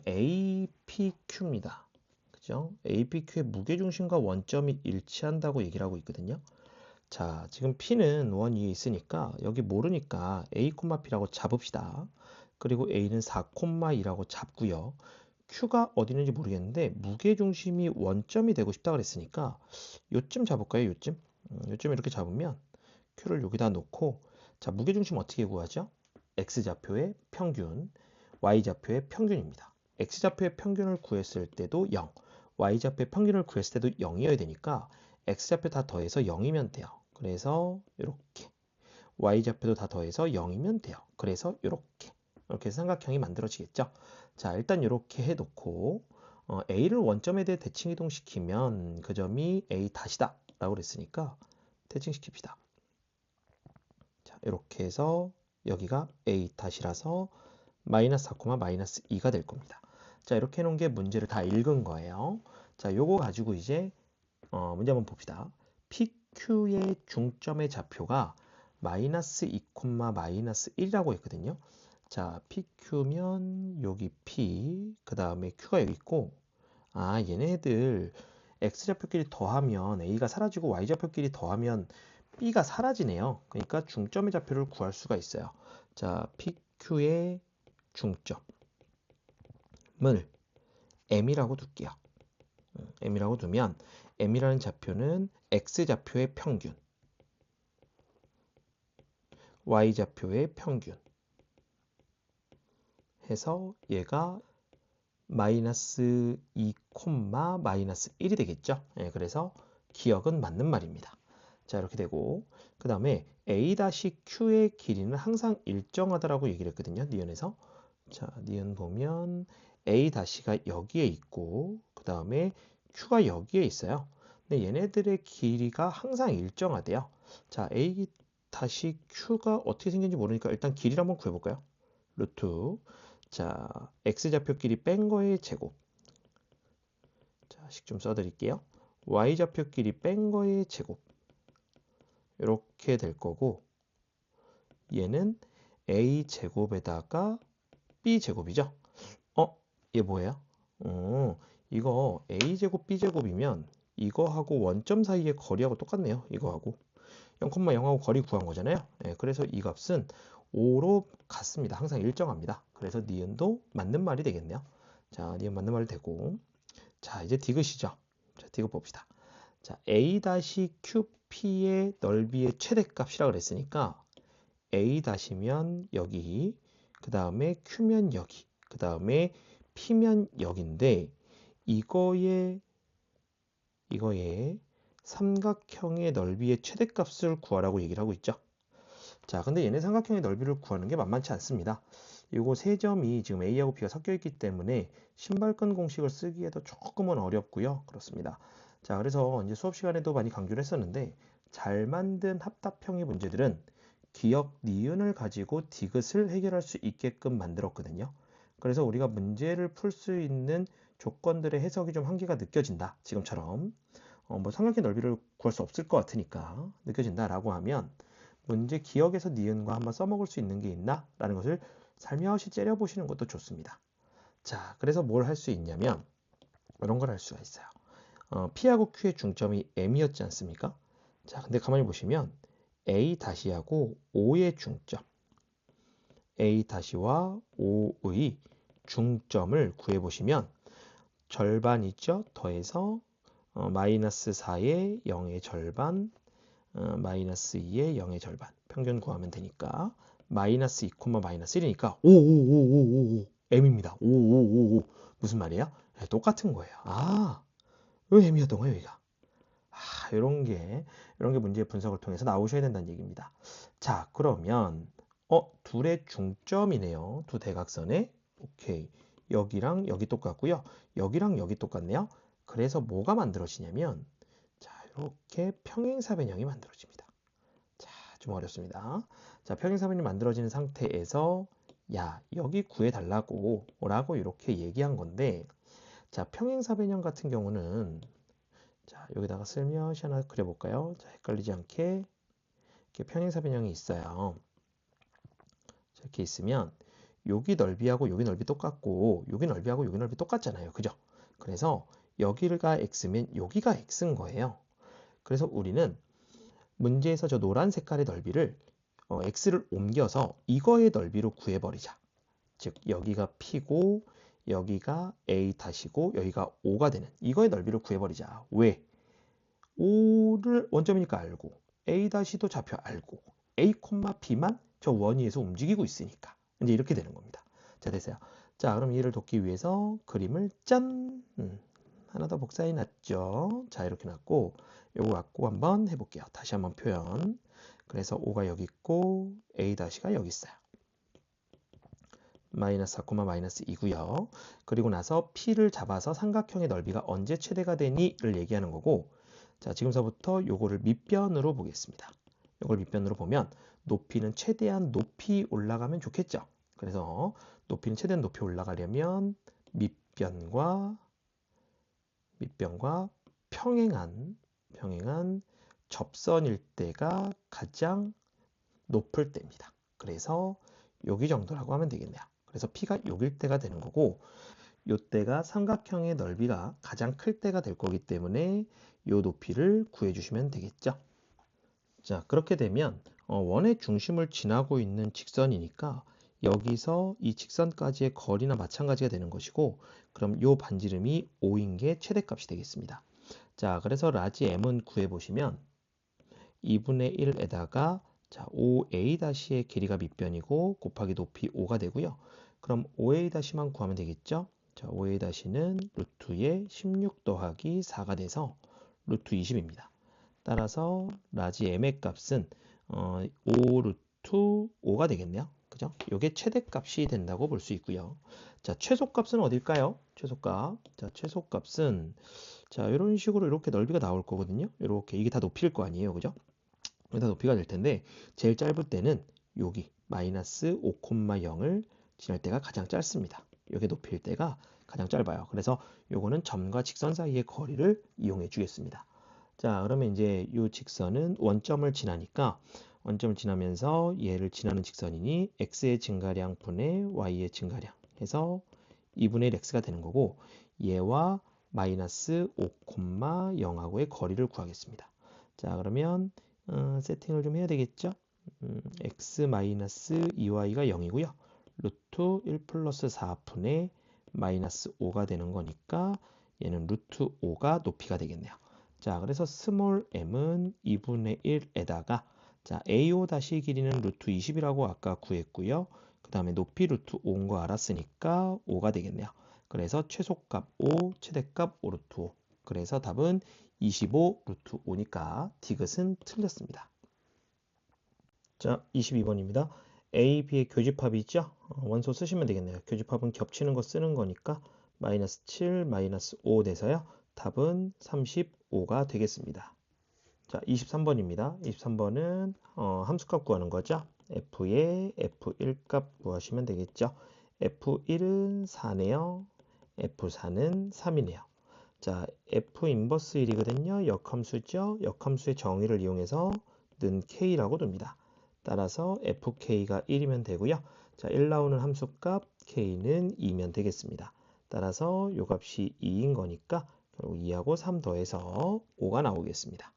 APQ입니다. 그죠? APQ의 무게중심과 원점이 일치한다고 얘기를 하고 있거든요. 자, 지금 P는 원 위에 있으니까 여기 모르니까 A, P라고 잡읍시다. 그리고 A는 4,2라고 잡고요. Q가 어디 있는지 모르겠는데 무게중심이 원점이 되고 싶다 그랬으니까 요쯤 잡을까요? 요쯤? 요쯤 이렇게 잡으면 Q를 여기다 놓고 자, 무게중심 어떻게 구하죠? X좌표의 평균, Y좌표의 평균입니다. X좌표의 평균을 구했을 때도 0, Y좌표의 평균을 구했을 때도 0이어야 되니까 X좌표 다 더해서 0이면 돼요. 그래서 이렇게 Y좌표도 다 더해서 0이면 돼요. 그래서 이렇게 삼각형이 만들어지겠죠. 자, 일단 이렇게 해놓고 A를 원점에 대해 대칭 이동시키면 그 점이 A 다시다 라고 그랬으니까 대칭시킵시다. 자, 이렇게 해서 여기가 A 다시라서 마이너스 4, 마이너스 2가 될 겁니다. 자, 이렇게 해놓은 게 문제를 다 읽은 거예요. 자, 요거 가지고 이제 문제 한번 봅시다. PQ의 중점의 좌표가 마이너스 2, 마이너스 1이라고 했거든요. 자, PQ면 여기 P, 그 다음에 Q가 여기 있고, 아, 얘네들 X좌표끼리 더하면 A가 사라지고 Y좌표끼리 더하면 B가 사라지네요. 그러니까 중점의 좌표를 구할 수가 있어요. 자, PQ의 중점을 M이라고 둘게요. M이라고 두면 M이라는 좌표는 X좌표의 평균, Y좌표의 평균 해서 얘가 마이너스 2, 마이너스 1이 되겠죠. 예, 그래서 기억은 맞는 말입니다. 자, 이렇게 되고 그 다음에 A-Q의 길이는 항상 일정하다라고 얘기를 했거든요. 니은에서. 자, 니은 보면 A-가 여기에 있고 그 다음에 Q가 여기에 있어요. 근데 얘네들의 길이가 항상 일정하대요. 자, A-Q가 어떻게 생긴지 모르니까 일단 길이를 한번 구해볼까요? 루트. 자, X좌표끼리 뺀 거의 제곱. 자, 식 좀 써드릴게요. Y좌표끼리 뺀 거의 제곱. 이렇게 될 거고 얘는 A제곱에다가 B제곱이죠. 얘 뭐예요? 이거 A제곱 B제곱이면 이거하고 원점 사이의 거리하고 똑같네요. 이거하고 0,0하고 거리 구한 거잖아요. 네, 그래서 이 값은 5로 같습니다. 항상 일정합니다. 그래서 니은도 맞는 말이 되겠네요. 자, 니은 맞는 말이 되고 자, 이제 디귿이죠. 자, 디귿 봅시다. 자, A-QP의 넓이의 최대값이라 그랬으니까 A-면 여기, 그 다음에 Q면 여기, 그 다음에 P면 여기인데 이거의 삼각형의 넓이의 최대값을 구하라고 얘기를 하고 있죠. 자, 근데 얘네 삼각형의 넓이를 구하는 게 만만치 않습니다. 요거 세 점이 지금 A하고 B가 섞여 있기 때문에 신발끈 공식을 쓰기에도 조금은 어렵고요. 그렇습니다. 자, 그래서 이제 수업 시간에도 많이 강조를 했었는데 잘 만든 합답형의 문제들은 기역, 니은을 가지고 디귿을 해결할 수 있게끔 만들었거든요. 그래서 우리가 문제를 풀 수 있는 조건들의 해석이 좀 한계가 느껴진다. 지금처럼. 뭐 삼각형의 넓이를 구할 수 없을 것 같으니까 느껴진다라고 하면 문제 기억에서 니은과 한번 써먹을 수 있는 게 있나? 라는 것을 살며시 째려보시는 것도 좋습니다. 자, 그래서 뭘 할 수 있냐면 이런 걸 할 수가 있어요. P하고 Q의 중점이 M이었지 않습니까? 자, 근데 가만히 보시면 A-하고 O의 중점, A-와 O의 중점을 구해보시면 절반 있죠? 더해서 마이너스 4의 0의 절반, 마이너스 2의 0의 절반 평균 구하면 되니까 마이너스 2, 마이너스 1이니까 5 M입니다. 5 무슨 말이에요? 네, 똑같은 거예요. 아, 왜 M이었던 거예요, 여기가? 이런 게 문제의 분석을 통해서 나오셔야 된다는 얘기입니다. 자, 그러면 둘의 중점이네요. 두 대각선에. 오케이. 여기랑 여기 똑같고요. 여기랑 여기 똑같네요. 그래서 뭐가 만들어지냐면 자, 이렇게 평행사변형이 만들어집니다. 자, 좀 어렵습니다. 자, 평행사변이 만들어지는 상태에서 야, 여기 구해달라고 라고 이렇게 얘기한 건데 자, 평행사변형 같은 경우는 자, 여기다가 슬며시 하나 그려볼까요? 자, 헷갈리지 않게 이렇게 평행사변형이 있어요. 자, 이렇게 있으면 여기 넓이하고 여기 넓이 똑같고 여기 넓이하고 여기 넓이 똑같잖아요. 그죠? 그래서 여기가 x면 여기가 x인 거예요. 그래서 우리는 문제에서 저 노란 색깔의 넓이를 x를 옮겨서 이거의 넓이로 구해버리자. 즉 여기가 p고 여기가 a-고 여기가 o가 되는 이거의 넓이를 구해버리자. 왜? o를 원점이니까 알고 a-도 좌표 알고 a, b만 저 원위에서 움직이고 있으니까 이제 이렇게 되는 겁니다. 자, 됐어요. 자, 그럼 이해를 돕기 위해서 그림을 짠! 하나 더 복사해 놨죠. 자, 이렇게 놨고 요거 갖고 한번 해볼게요. 다시 한번 표현. 그래서 5가 여기 있고 a-가 여기 있어요. 마이너스 4, 마이너스 2고요. 그리고 나서 P를 잡아서 삼각형의 넓이가 언제 최대가 되니를 얘기하는 거고 자, 지금서부터 요거를 밑변으로 보겠습니다. 요걸 밑변으로 보면 높이는 최대한 높이 올라가면 좋겠죠. 그래서 높이는 최대한 높이 올라가려면 밑변과 평행한 접선일 때가 가장 높을 때입니다. 그래서 여기 정도라고 하면 되겠네요. 그래서 P가 여길 때가 되는 거고 요때가 삼각형의 넓이가 가장 클 때가 될 거기 때문에 요 높이를 구해주시면 되겠죠. 자, 그렇게 되면 원의 중심을 지나고 있는 직선이니까 여기서 이 직선까지의 거리나 마찬가지가 되는 것이고 그럼 요 반지름이 5인 게 최대값이 되겠습니다. 자, 그래서 라지 M은 구해보시면 2분의 1에다가 자, 5a-의 길이가 밑변이고 곱하기 높이 5가 되고요. 그럼 5a-만 구하면 되겠죠? 자, 5a-는 루트의 16 더하기 4가 돼서 루트 20입니다. 따라서 라지 m의 값은 5 루트 5가 되겠네요. 그죠? 이게 최대값이 된다고 볼 수 있고요. 자, 최소값은 어딜까요? 최소값. 자, 최소값은 자, 이런 식으로 이렇게 넓이가 나올 거거든요. 이렇게 이게 다 높이일 거 아니에요. 그죠? 다 높이가 될 텐데 제일 짧을 때는 여기 마이너스 5,0을 지날 때가 가장 짧습니다. 이게 높이일 때가 가장 짧아요. 그래서 요거는 점과 직선 사이의 거리를 이용해 주겠습니다. 자, 그러면 이제 이 직선은 원점을 지나니까 원점을 지나면서 얘를 지나는 직선이니 x의 증가량 분의 y의 증가량 해서 2분의 1 x가 되는 거고 얘와 마이너스 5,0하고의 거리를 구하겠습니다. 자, 그러면 세팅을 좀 해야 되겠죠? x-2y가 0이고요. 루트 1 플러스 4분의 마이너스 5가 되는 거니까 얘는 루트 5가 높이가 되겠네요. 자, 그래서 스몰 m은 2분의 1에다가 자, AO 다시 길이는 루트 20이라고 아까 구했고요. 그 다음에 높이 루트 5인 거 알았으니까 5가 되겠네요. 그래서 최소값 5, 최대값 5 루트 5. 그래서 답은 25 루트 5니까 디귿은 틀렸습니다. 자, 22번입니다. A, B의 교집합이 있죠? 원소 쓰시면 되겠네요. 교집합은 겹치는 거 쓰는 거니까 마이너스 7, 마이너스 5 돼서요. 답은 35가 되겠습니다. 자, 23번입니다. 23번은 함수값 구하는 거죠. F의 F1 값 구하시면 되겠죠. F1은 4네요. F4는 3이네요. 자, F 인버스 1이거든요. 역함수죠. 역함수의 정의를 이용해서 는 K라고 둡니다. 따라서 FK가 1이면 되고요. 자, 1 나오는 함수값 K는 2면 되겠습니다. 따라서 요 값이 2인 거니까 결국 2하고 3 더해서 5가 나오겠습니다.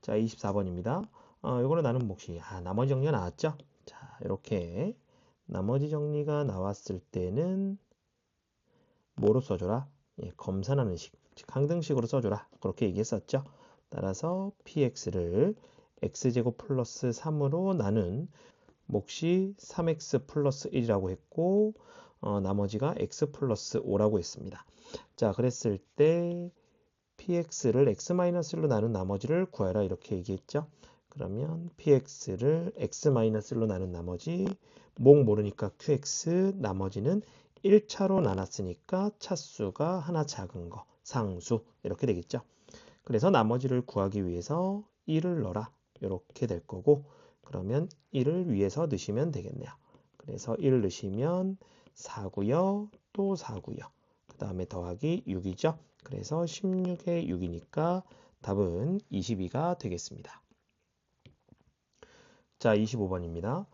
자, 24번입니다. 요거는 나눈 몫이 나머지 정리가 나왔죠? 자, 이렇게 나머지 정리가 나왔을 때는 뭐로 써줘라? 예, 검산하는 식, 즉 항등식으로 써줘라. 그렇게 얘기했었죠. 따라서 px를 x제곱 플러스 3으로 나눈 몫이 3x 플러스 1이라고 했고 나머지가 x 플러스 5라고 했습니다. 자, 그랬을 때 px를 x-1로 나눈 나머지를 구해라 이렇게 얘기했죠. 그러면 px를 x-1로 나눈 나머지 목 모르니까 qx 나머지는 1차로 나눴으니까 차수가 하나 작은 거 상수 이렇게 되겠죠. 그래서 나머지를 구하기 위해서 1을 넣어라 이렇게 될 거고 그러면 1을 위에서 넣으시면 되겠네요. 그래서 1을 넣으시면 4고요 또 4고요. 그 다음에 더하기 6이죠. 그래서 16에 6이니까 답은 22가 되겠습니다. 자, 25번입니다.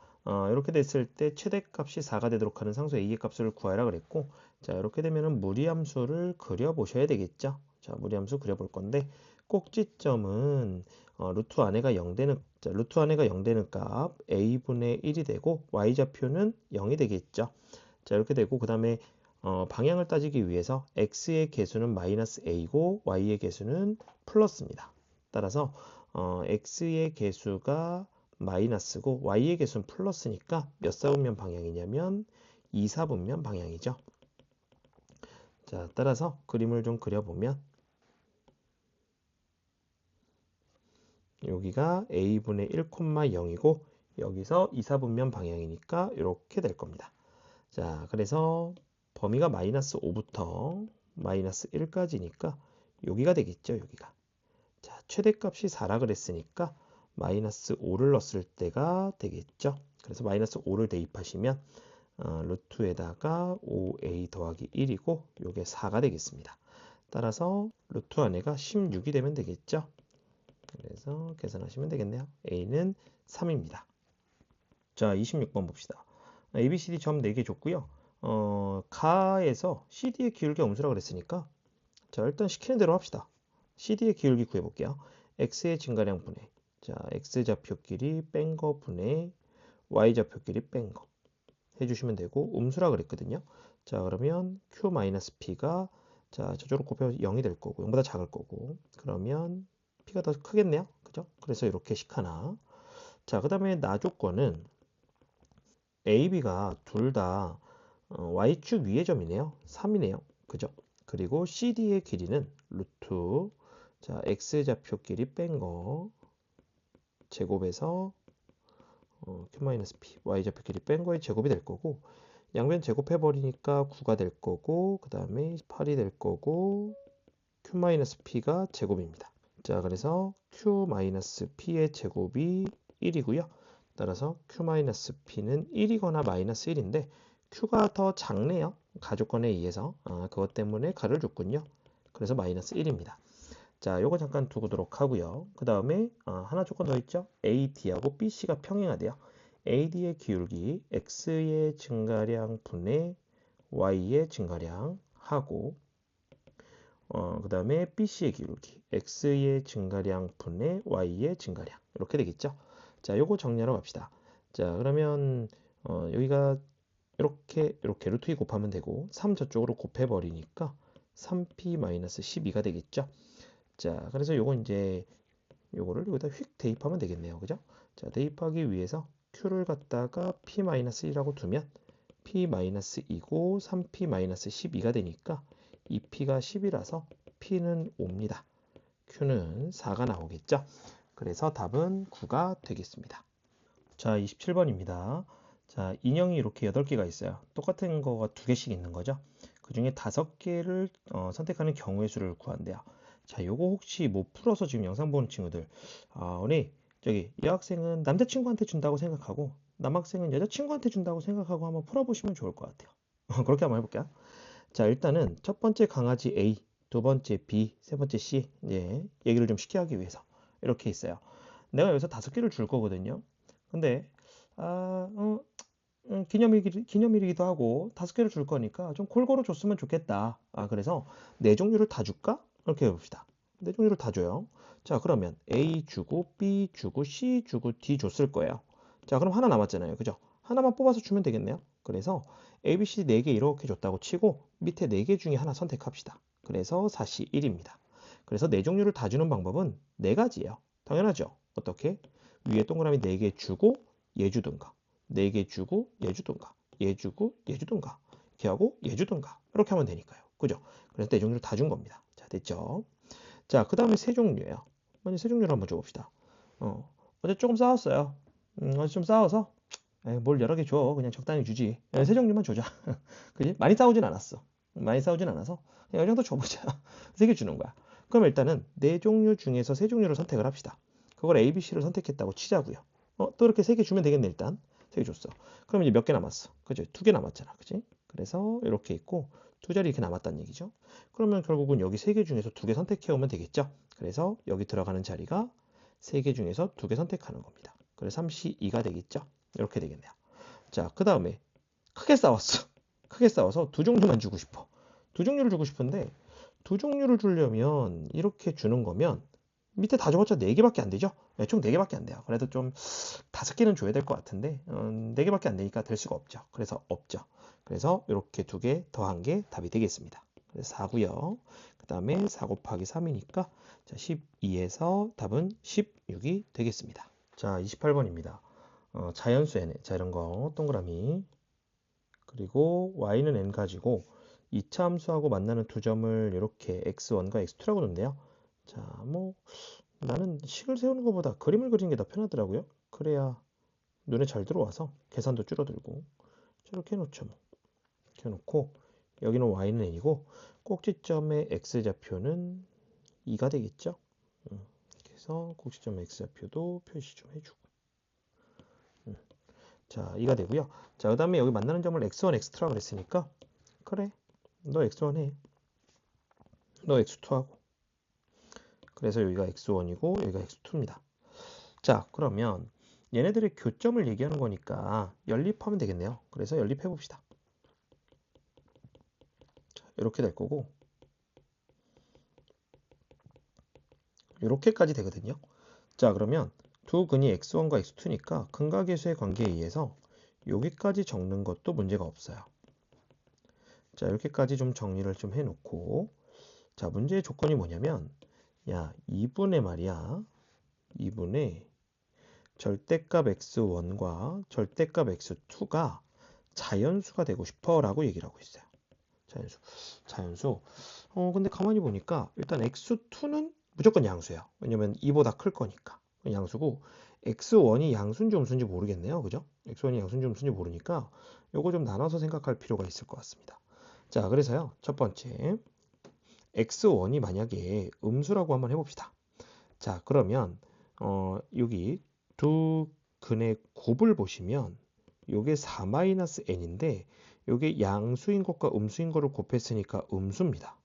이렇게 됐을 때 최대값이 4가 되도록 하는 상수 a의 값을 구하라 그랬고 자, 이렇게 되면은 무리함수를 그려보셔야 되겠죠. 자, 무리함수 그려볼 건데 꼭지점은 루트 안에가 0 되는 자, 루트 안에가 0 되는 값 a분의 1이 되고 y좌표는 0이 되겠죠. 자, 이렇게 되고 그 다음에 방향을 따지기 위해서 x의 개수는 마이너스 a고 y의 개수는 플러스입니다. 따라서 x의 개수가 마이너스고 y의 개수는 플러스니까 몇 사분면 방향이냐면 2, 4분면 방향이죠. 자, 따라서 그림을 좀 그려보면 여기가 a분의 1,0이고 여기서 2, 4분면 방향이니까 이렇게 될 겁니다. 자, 그래서 범위가 마이너스 5부터 마이너스 1까지니까 여기가 되겠죠, 여기가. 자, 최대값이 4라 그랬으니까 마이너스 5를 넣었을 때가 되겠죠. 그래서 마이너스 5를 대입하시면 루트에다가 5a 더하기 1이고 요게 4가 되겠습니다. 따라서 루트 안에가 16이 되면 되겠죠. 그래서 계산하시면 되겠네요. a는 3입니다. 자, 26번 봅시다. ABCD 점 4개 줬고요. 가에서 CD의 기울기 음수라 그랬으니까 자, 일단 시키는 대로 합시다. CD의 기울기 구해볼게요. x의 증가량 분의 자, x좌표끼리 뺀 거 분의 y좌표끼리 뺀 거 해주시면 되고 음수라 그랬거든요. 자, 그러면 q-p가 자, 저쪽으로 곱해서 0이 될 거고 0보다 작을 거고 그러면 p가 더 크겠네요. 그죠? 그래서 이렇게 식 하나. 자, 그 다음에 나 조건은 A, B가 둘 다 y축 위의 점이네요. 3이네요. 그죠? 그리고 CD의 길이는 루트 자, x좌표끼리 뺀 거 제곱해서 q-p y좌표끼리 뺀 거의 제곱이 될 거고 양변 제곱해버리니까 9가 될 거고 그 다음에 8이 될 거고 q-p가 제곱입니다. 자, 그래서 q-p의 제곱이 1이고요. 따라서 q-p는 1이거나 마이너스 1인데 q가 더 작네요. 가족권에 의해서 그것 때문에 가를 줬군요. 그래서 마이너스 1입니다. 자, 요거 잠깐 두도록 하고요. 그 다음에 하나 조건 더 있죠. AD하고 BC가 평행하대요. AD의 기울기 X의 증가량 분의 Y의 증가량 하고 그 다음에 BC의 기울기 X의 증가량 분의 Y의 증가량 이렇게 되겠죠. 자, 요거 정리하러 갑시다. 자, 그러면 여기가 이렇게 루트 2 곱하면 되고 3 저쪽으로 곱해버리니까 3p-12가 되겠죠. 자, 그래서 요거 이제 요거를 여기다 휙 대입하면 되겠네요. 그죠? 자, 대입하기 위해서 q를 갖다가 p-1이라고 두면 p-2고 3p-12가 되니까 2p가 10이라서 P는 5입니다. Q는 4가 나오겠죠? 그래서 답은 9가 되겠습니다. 자, 27번입니다. 자, 인형이 이렇게 8개가 있어요. 똑같은 거가 2개씩 있는 거죠. 그 중에 5개를 선택하는 경우의 수를 구한대요. 자, 요거 혹시 못 풀어서 지금 영상 보는 친구들, 우리 저기 여학생은 남자친구한테 준다고 생각하고 남학생은 여자친구한테 준다고 생각하고 한번 풀어보시면 좋을 것 같아요. 그렇게 한번 해볼게요. 자, 일단은 첫 번째 강아지 A, 두 번째 B, 세 번째 C, 이제 얘기를 좀 쉽게 하기 위해서 이렇게 있어요. 내가 여기서 5개를 줄 거거든요. 근데 기념일이기도 하고 5개를 줄 거니까 좀 골고루 줬으면 좋겠다. 그래서 4종류를 다 줄까? 이렇게 해봅시다. 4종류를 다 줘요. 자, 그러면 A 주고 B 주고 C 주고 D 줬을 거예요. 자, 그럼 하나 남았잖아요. 그죠? 하나만 뽑아서 주면 되겠네요. 그래서 A, B, C 4개 이렇게 줬다고 치고 밑에 4개 중에 하나 선택합시다. 그래서 4C 1입니다. 그래서 4종류를 다 주는 방법은 4가지예요. 당연하죠. 어떻게? 위에 동그라미 4개 주고 얘 주든가 4개 주고 얘 주든가 얘 주고 얘 주든가 이렇게 하고 얘 주든가 이렇게 하면 되니까요. 그죠? 그래서 4종류를 다 준 겁니다. 자, 됐죠? 자, 그 다음에 3종류예요. 먼저 3종류를 한번 줘봅시다. 어제 조금 싸웠어요. 어제 좀 싸워서 뭘 여러 개 줘. 그냥 적당히 주지. 3종류만 줘자. 그지? 많이 싸우진 않았어. 많이 싸우진 않아서 그냥 이 정도 줘보자. 3개 주는 거야. 그럼 일단은 4종류 중에서 3종류를 선택을 합시다. 그걸 A, B, C를 선택했다고 치자고요. 또 이렇게 3개 주면 되겠네. 일단 3개 줬어. 그럼 이제 몇 개 남았어? 그죠? 2개 남았잖아. 그지? 그래서 이렇게 있고 2자리 이렇게 남았다는 얘기죠. 그러면 결국은 여기 3개 중에서 2개 선택해 오면 되겠죠. 그래서 여기 들어가는 자리가 3개 중에서 2개 선택하는 겁니다. 그래서 32가 되겠죠. 이렇게 되겠네요. 자, 그 다음에 크게 싸웠어. 크게 싸워서 2종류만 주고 싶어. 2종류를 주고 싶은데 2종류를 주려면 이렇게 주는 거면 밑에 다 줘봤자 4개밖에 안 되죠? 네, 총 4개밖에 안 돼요. 그래도 좀 5개는 줘야 될 것 같은데 4개밖에 안 되니까 될 수가 없죠. 그래서 없죠. 그래서 이렇게 2개 더한 게 답이 되겠습니다. 그래서 4고요. 그 다음에 4 곱하기 3이니까 자, 12에서 답은 16이 되겠습니다. 자, 28번입니다. 자연수 n, 자 이런 거 동그라미 그리고 y는 n 가지고 2차 함수하고 만나는 두 점을 이렇게 x1과 x2라고 놓는데요. 자, 뭐 나는 식을 세우는 것보다 그림을 그리는 게 더 편하더라고요. 그래야 눈에 잘 들어와서 계산도 줄어들고 저렇게 해놓죠. 뭐. 이렇게 해놓고 여기는 y는 n이고 꼭지점의 x좌표는 2가 되겠죠. 그래서 꼭지점 x좌표도 표시 좀 해주고 자, 2가 되고요. 자, 그 다음에 여기 만나는 점을 x1, x2라고 그랬으니까 그래, 너 x1 해. 너 x2 하고. 그래서 여기가 x1이고 여기가 x2입니다. 자, 그러면 얘네들의 교점을 얘기하는 거니까 연립하면 되겠네요. 그래서 연립해 봅시다. 이렇게 될 거고 이렇게까지 되거든요. 자, 그러면 두 근이 x1과 x2니까 근각계수의 관계에 의해서 여기까지 적는 것도 문제가 없어요. 자, 이렇게까지 좀 정리를 좀 해놓고 자, 문제의 조건이 뭐냐면 야, 2분의 말이야. 2분의 절대값 x1과 절대값 x2가 자연수가 되고 싶어 라고 얘기를 하고 있어요. 자연수. 근데 가만히 보니까 일단 x2는 무조건 양수예요. 왜냐면 2보다 클 거니까. 양수고 x1이 양수인지 음수인지 모르겠네요. 그죠? x1이 양수인지 음수인지 모르니까 요거 좀 나눠서 생각할 필요가 있을 것 같습니다. 자, 그래서요. 첫 번째 x1이 만약에 음수라고 한번 해봅시다. 자, 그러면 여기 두 근의 곱을 보시면 요게 4-n인데 요게 양수인 것과 음수인 거를 곱했으니까 음수입니다.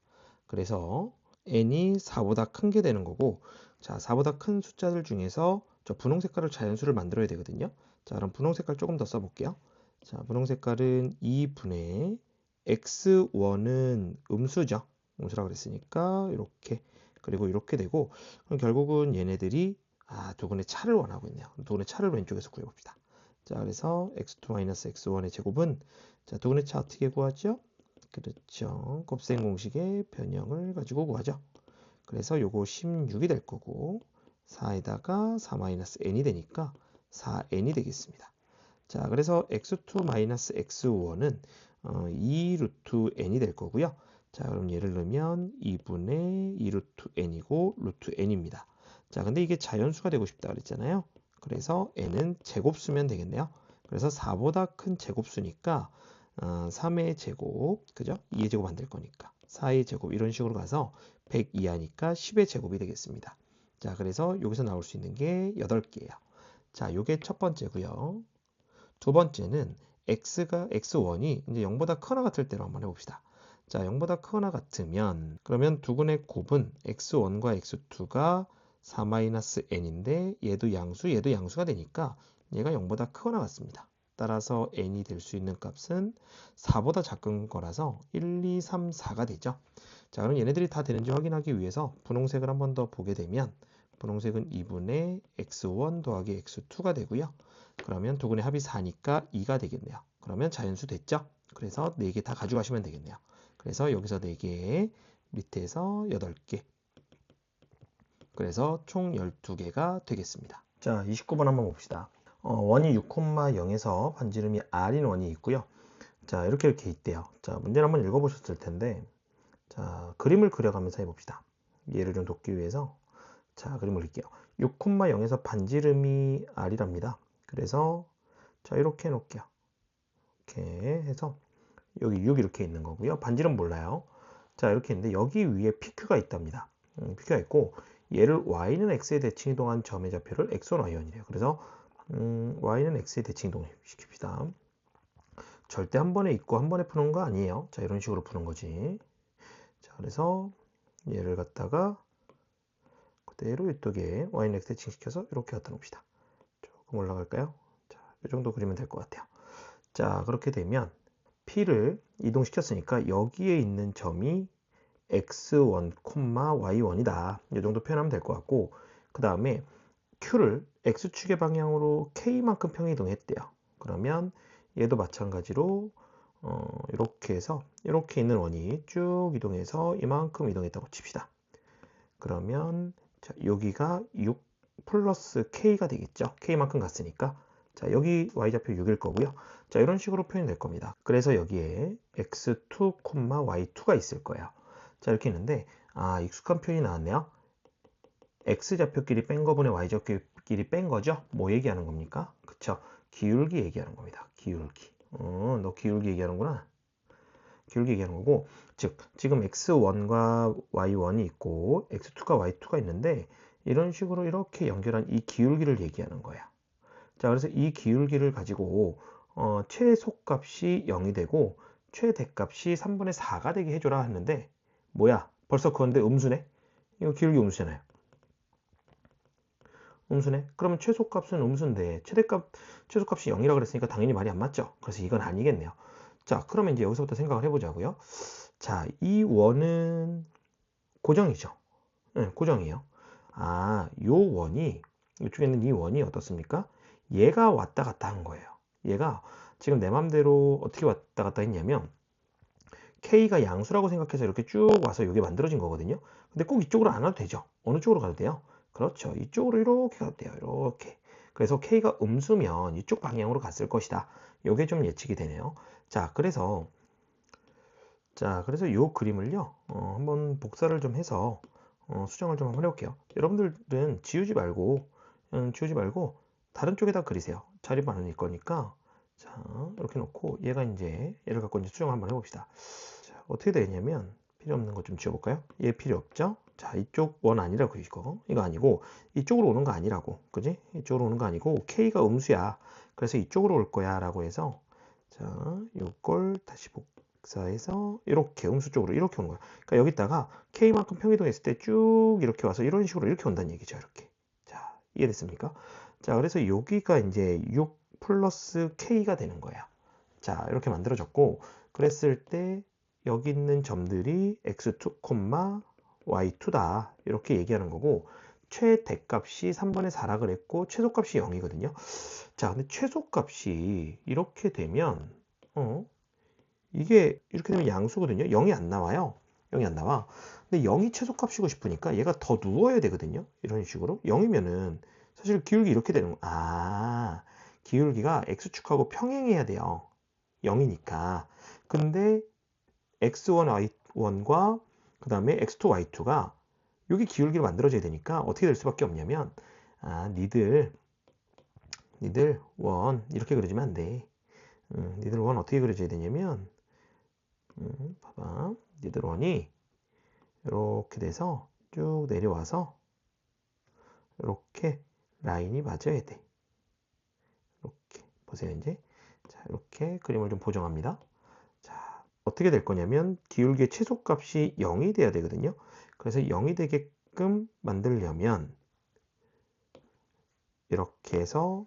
그래서 n이 4보다 큰 게 되는 거고 자, 4보다 큰 숫자들 중에서 저 분홍 색깔을 자연수를 만들어야 되거든요. 자, 그럼 분홍 색깔 조금 더 써볼게요. 자, 분홍 색깔은 2분의 x1은 음수죠. 음수라고 그랬으니까 이렇게 그리고 이렇게 되고 그럼 결국은 얘네들이 두 근의 차를 원하고 있네요. 두 근의 차를 왼쪽에서 구해봅시다. 자, 그래서 x2-x1의 제곱은 자, 두 근의 차 어떻게 구하죠? 그렇죠. 곱셈 공식의 변형을 가지고 구하죠. 그래서 요거 16이 될 거고 4에다가 4-n이 되니까 4n이 되겠습니다. 자, 그래서 x2-x1은 2 루트 n이 될 거고요. 자, 그럼 얘를 넣으면 2분의 2 루트 n이고 루트 n입니다. 자, 근데 이게 자연수가 되고 싶다 그랬잖아요. 그래서 n은 제곱수면 되겠네요. 그래서 4보다 큰 제곱수니까 3의 제곱, 그죠? 2의 제곱 안 될 거니까 4의 제곱 이런 식으로 가서 100 이하니까 10의 제곱이 되겠습니다. 자, 그래서 여기서 나올 수 있는 게 8개예요. 자, 요게 첫 번째고요. 두 번째는 x1이 이제 0보다 크거나 같을 때로 한번 해봅시다. 자, 0보다 크거나 같으면 그러면 두근의 곱은 x1과 x2가 4-n인데 얘도 양수가 되니까 얘가 0보다 크거나 같습니다. 따라서 n이 될 수 있는 값은 4보다 작은 거라서 1, 2, 3, 4가 되죠. 자, 그럼 얘네들이 다 되는지 확인하기 위해서 분홍색을 한 번 더 보게 되면 분홍색은 2분의 x1 더하기 x2가 되고요. 그러면 두근의 합이 4니까 2가 되겠네요. 그러면 자연수 됐죠? 그래서 4개 다 가져가시면 되겠네요. 그래서 여기서 4개, 밑에서 8개. 그래서 총 12개가 되겠습니다. 자, 29번 한번 봅시다. 원이 6,0에서 반지름이 r인 원이 있고요. 자, 이렇게 있대요. 자, 문제를 한번 읽어보셨을 텐데, 자, 그림을 그려가면서 해봅시다. 이해를 좀 돕기 위해서. 자, 그림을 그릴게요. 6,0에서 반지름이 r이랍니다. 그래서 자, 이렇게 해놓을게요. 이렇게 해서 여기 6 이렇게 있는 거고요. 반지름 몰라요. 자, 이렇게 있는데 여기 위에 PQ가 있답니다. PQ가 있고 얘를 y는 x에 대칭 이동한 점의 좌표를 x1, y1이래요. 그래서 y는 x에 대칭 이동 시킵시다. 절대 한 번에 있고 한 번에 푸는 거 아니에요. 자, 이런 식으로 푸는 거지. 자, 그래서 얘를 갖다가 그대로 이쪽에 y는 x 대칭 시켜서 이렇게 갖다 놓읍시다. 조금 올라갈까요? 자, 이 정도 그리면 될 것 같아요. 자, 그렇게 되면 P를 이동시켰으니까 여기에 있는 점이 x1, y1이다. 이 정도 표현하면 될 것 같고, 그 다음에 Q를 x축의 방향으로 k만큼 평이동했대요. 그러면 얘도 마찬가지로 이렇게 해서 이렇게 있는 원이 쭉 이동해서 이만큼 이동했다고 칩시다. 그러면 자, 여기가 6 플러스 k가 되겠죠. k만큼 갔으니까. 자, 여기 y좌표 6일 거고요. 자, 이런 식으로 표현될 겁니다. 그래서 여기에 x2, y2가 있을 거예요. 자, 이렇게 있는데 익숙한 표현이 나왔네요. x좌표끼리 뺀 거분의 y좌표끼리 뺀 거죠. 뭐 얘기하는 겁니까? 그쵸? 기울기 얘기하는 겁니다. 기울기. 너 기울기 얘기하는구나. 기울기 얘기하는 거고, 즉 지금 x1과 y1이 있고 x2과 y2가 있는데 이런 식으로 이렇게 연결한 이 기울기를 얘기하는 거야. 자, 그래서 이 기울기를 가지고 최소값이 0이 되고 최대값이 3분의 4가 되게 해줘라 했는데 뭐야? 벌써 그건데 음수네? 이거 기울기 음수잖아요. 음수네? 그러면 최소값은 음수인데 최소값이 0이라고 그랬으니까 당연히 말이 안 맞죠? 그래서 이건 아니겠네요. 자, 그러면 이제 여기서부터 생각을 해보자고요. 자, 이 원은 고정이죠. 네, 고정이에요. 요 원이, 이쪽에 있는 이 원이 어떻습니까? 얘가 왔다 갔다 한 거예요. 얘가 지금 내 맘대로 어떻게 왔다 갔다 했냐면, K가 양수라고 생각해서 이렇게 쭉 와서 이게 만들어진 거거든요. 근데 꼭 이쪽으로 안 와도 되죠. 어느 쪽으로 가도 돼요? 그렇죠. 이쪽으로 이렇게 가도 돼요. 이렇게. 그래서 K가 음수면 이쪽 방향으로 갔을 것이다. 이게 좀 예측이 되네요. 그래서 요 그림을요, 한번 복사를 좀 해서 수정을 좀 한번 해볼게요. 여러분들은 지우지 말고 다른 쪽에다 그리세요. 자리 많을 거니까. 자, 이렇게 놓고 얘를 갖고 이제 수정을 한번 해봅시다. 자, 어떻게 되냐면 필요 없는 거 좀 지워볼까요? 얘 필요 없죠? 자, 이쪽 원 아니라고 이거 아니고 이쪽으로 오는 거 아니라고, 그지? 이쪽으로 오는 거 아니고 K가 음수야. 그래서 이쪽으로 올 거야 라고 해서 자, 요걸 다시 복사해서 이렇게 음수 쪽으로 이렇게 오는 거야. 그러니까 여기다가 K만큼 평이동했을 때 쭉 이렇게 와서 이런 식으로 이렇게 온다는 얘기죠. 이렇게. 자, 이해됐습니까? 자, 그래서 여기가 이제 6 플러스 K가 되는 거예요. 자, 이렇게 만들어졌고, 그랬을 때 여기 있는 점들이 x2, y2다. 이렇게 얘기하는 거고, 최대값이 3분의 4라 그랬고, 최소값이 0이거든요. 자, 근데 최소값이 이렇게 되면, 이게 이렇게 되면 양수거든요. 0이 안 나와요. 0이 안 나와. 근데 0이 최소값이고 싶으니까 얘가 더 누워야 되거든요. 이런 식으로. 0이면은 사실 기울기 이렇게 되는 거. 기울기가 x축하고 평행해야 돼요. 0이니까. 근데 x1, 1과 그 다음에 x2, y2가 여기 기울기를 만들어줘야 되니까 어떻게 될 수밖에 없냐면 니들 1 이렇게 그려주면 안 돼. 니들 1 어떻게 그려줘야 되냐면 봐봐. 니들 1이 이렇게 돼서 쭉 내려와서 이렇게 라인이 맞아야 돼. 이렇게 보세요. 이제 자, 이렇게 그림을 좀 보정합니다. 자, 어떻게 될 거냐면 기울기의 최소값이 0이 돼야 되거든요. 그래서 0이 되게끔 만들려면 이렇게 해서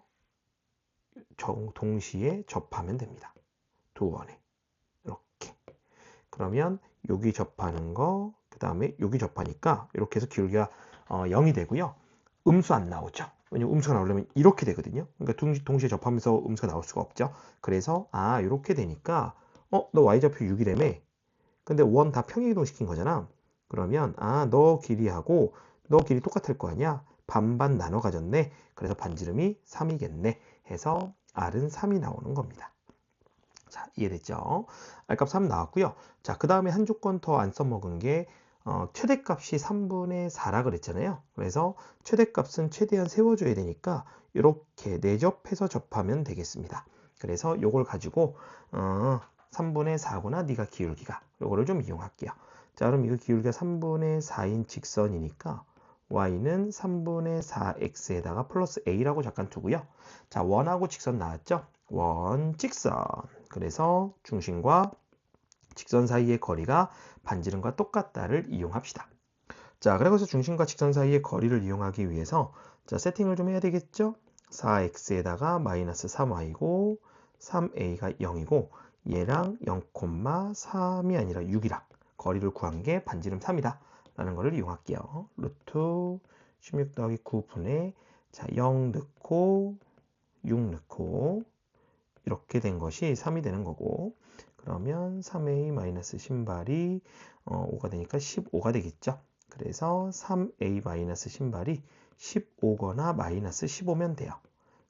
동시에 접하면 됩니다. 두 원에 이렇게. 그러면 여기 접하는 거, 그 다음에 여기 접하니까 이렇게 해서 기울기가 0이 되고요. 음수 안 나오죠. 왜냐면 음수가 나오려면 이렇게 되거든요. 그러니까 동시에 접하면서 음수가 나올 수가 없죠. 그래서 이렇게 되니까 너 y좌표 6이라며. 근데 원 다 평행이동시킨 거잖아. 그러면 너 길이하고 너 길이 똑같을 거 아니야. 반반 나눠 가졌네. 그래서 반지름이 3이겠네. 해서 R은 3이 나오는 겁니다. 자, 이해됐죠? R값 3 나왔고요. 자, 그 다음에 한 조건 더 안 써먹은 게 최대값이 3분의 4라 그랬잖아요. 그래서 최대값은 최대한 세워줘야 되니까 이렇게 내접해서 접하면 되겠습니다. 그래서 이걸 가지고 3분의 4구나 네가 기울기가 이거를 좀 이용할게요. 자, 그럼 이거 기울기가 3분의 4인 직선이니까 y는 3분의 4x에다가 플러스 a라고 잠깐 두고요. 자, 원하고 직선 나왔죠? 원, 직선. 그래서 중심과 직선 사이의 거리가 반지름과 똑같다를 이용합시다. 자, 그래서 중심과 직선 사이의 거리를 이용하기 위해서 자, 세팅을 좀 해야 되겠죠? 4x에다가 마이너스 3y고 3a가 0이고 얘랑 0,3이 아니라 6이라 거리를 구한 게 반지름 3이다 라는 거를 이용할게요. 루트 16 더하기 9분의 자, 0 넣고 6 넣고 이렇게 된 것이 3이 되는 거고 그러면 3a 마이너스 신발이 5가 되니까 15가 되겠죠. 그래서 3a 마이너스 신발이 15거나 마이너스 15면 돼요.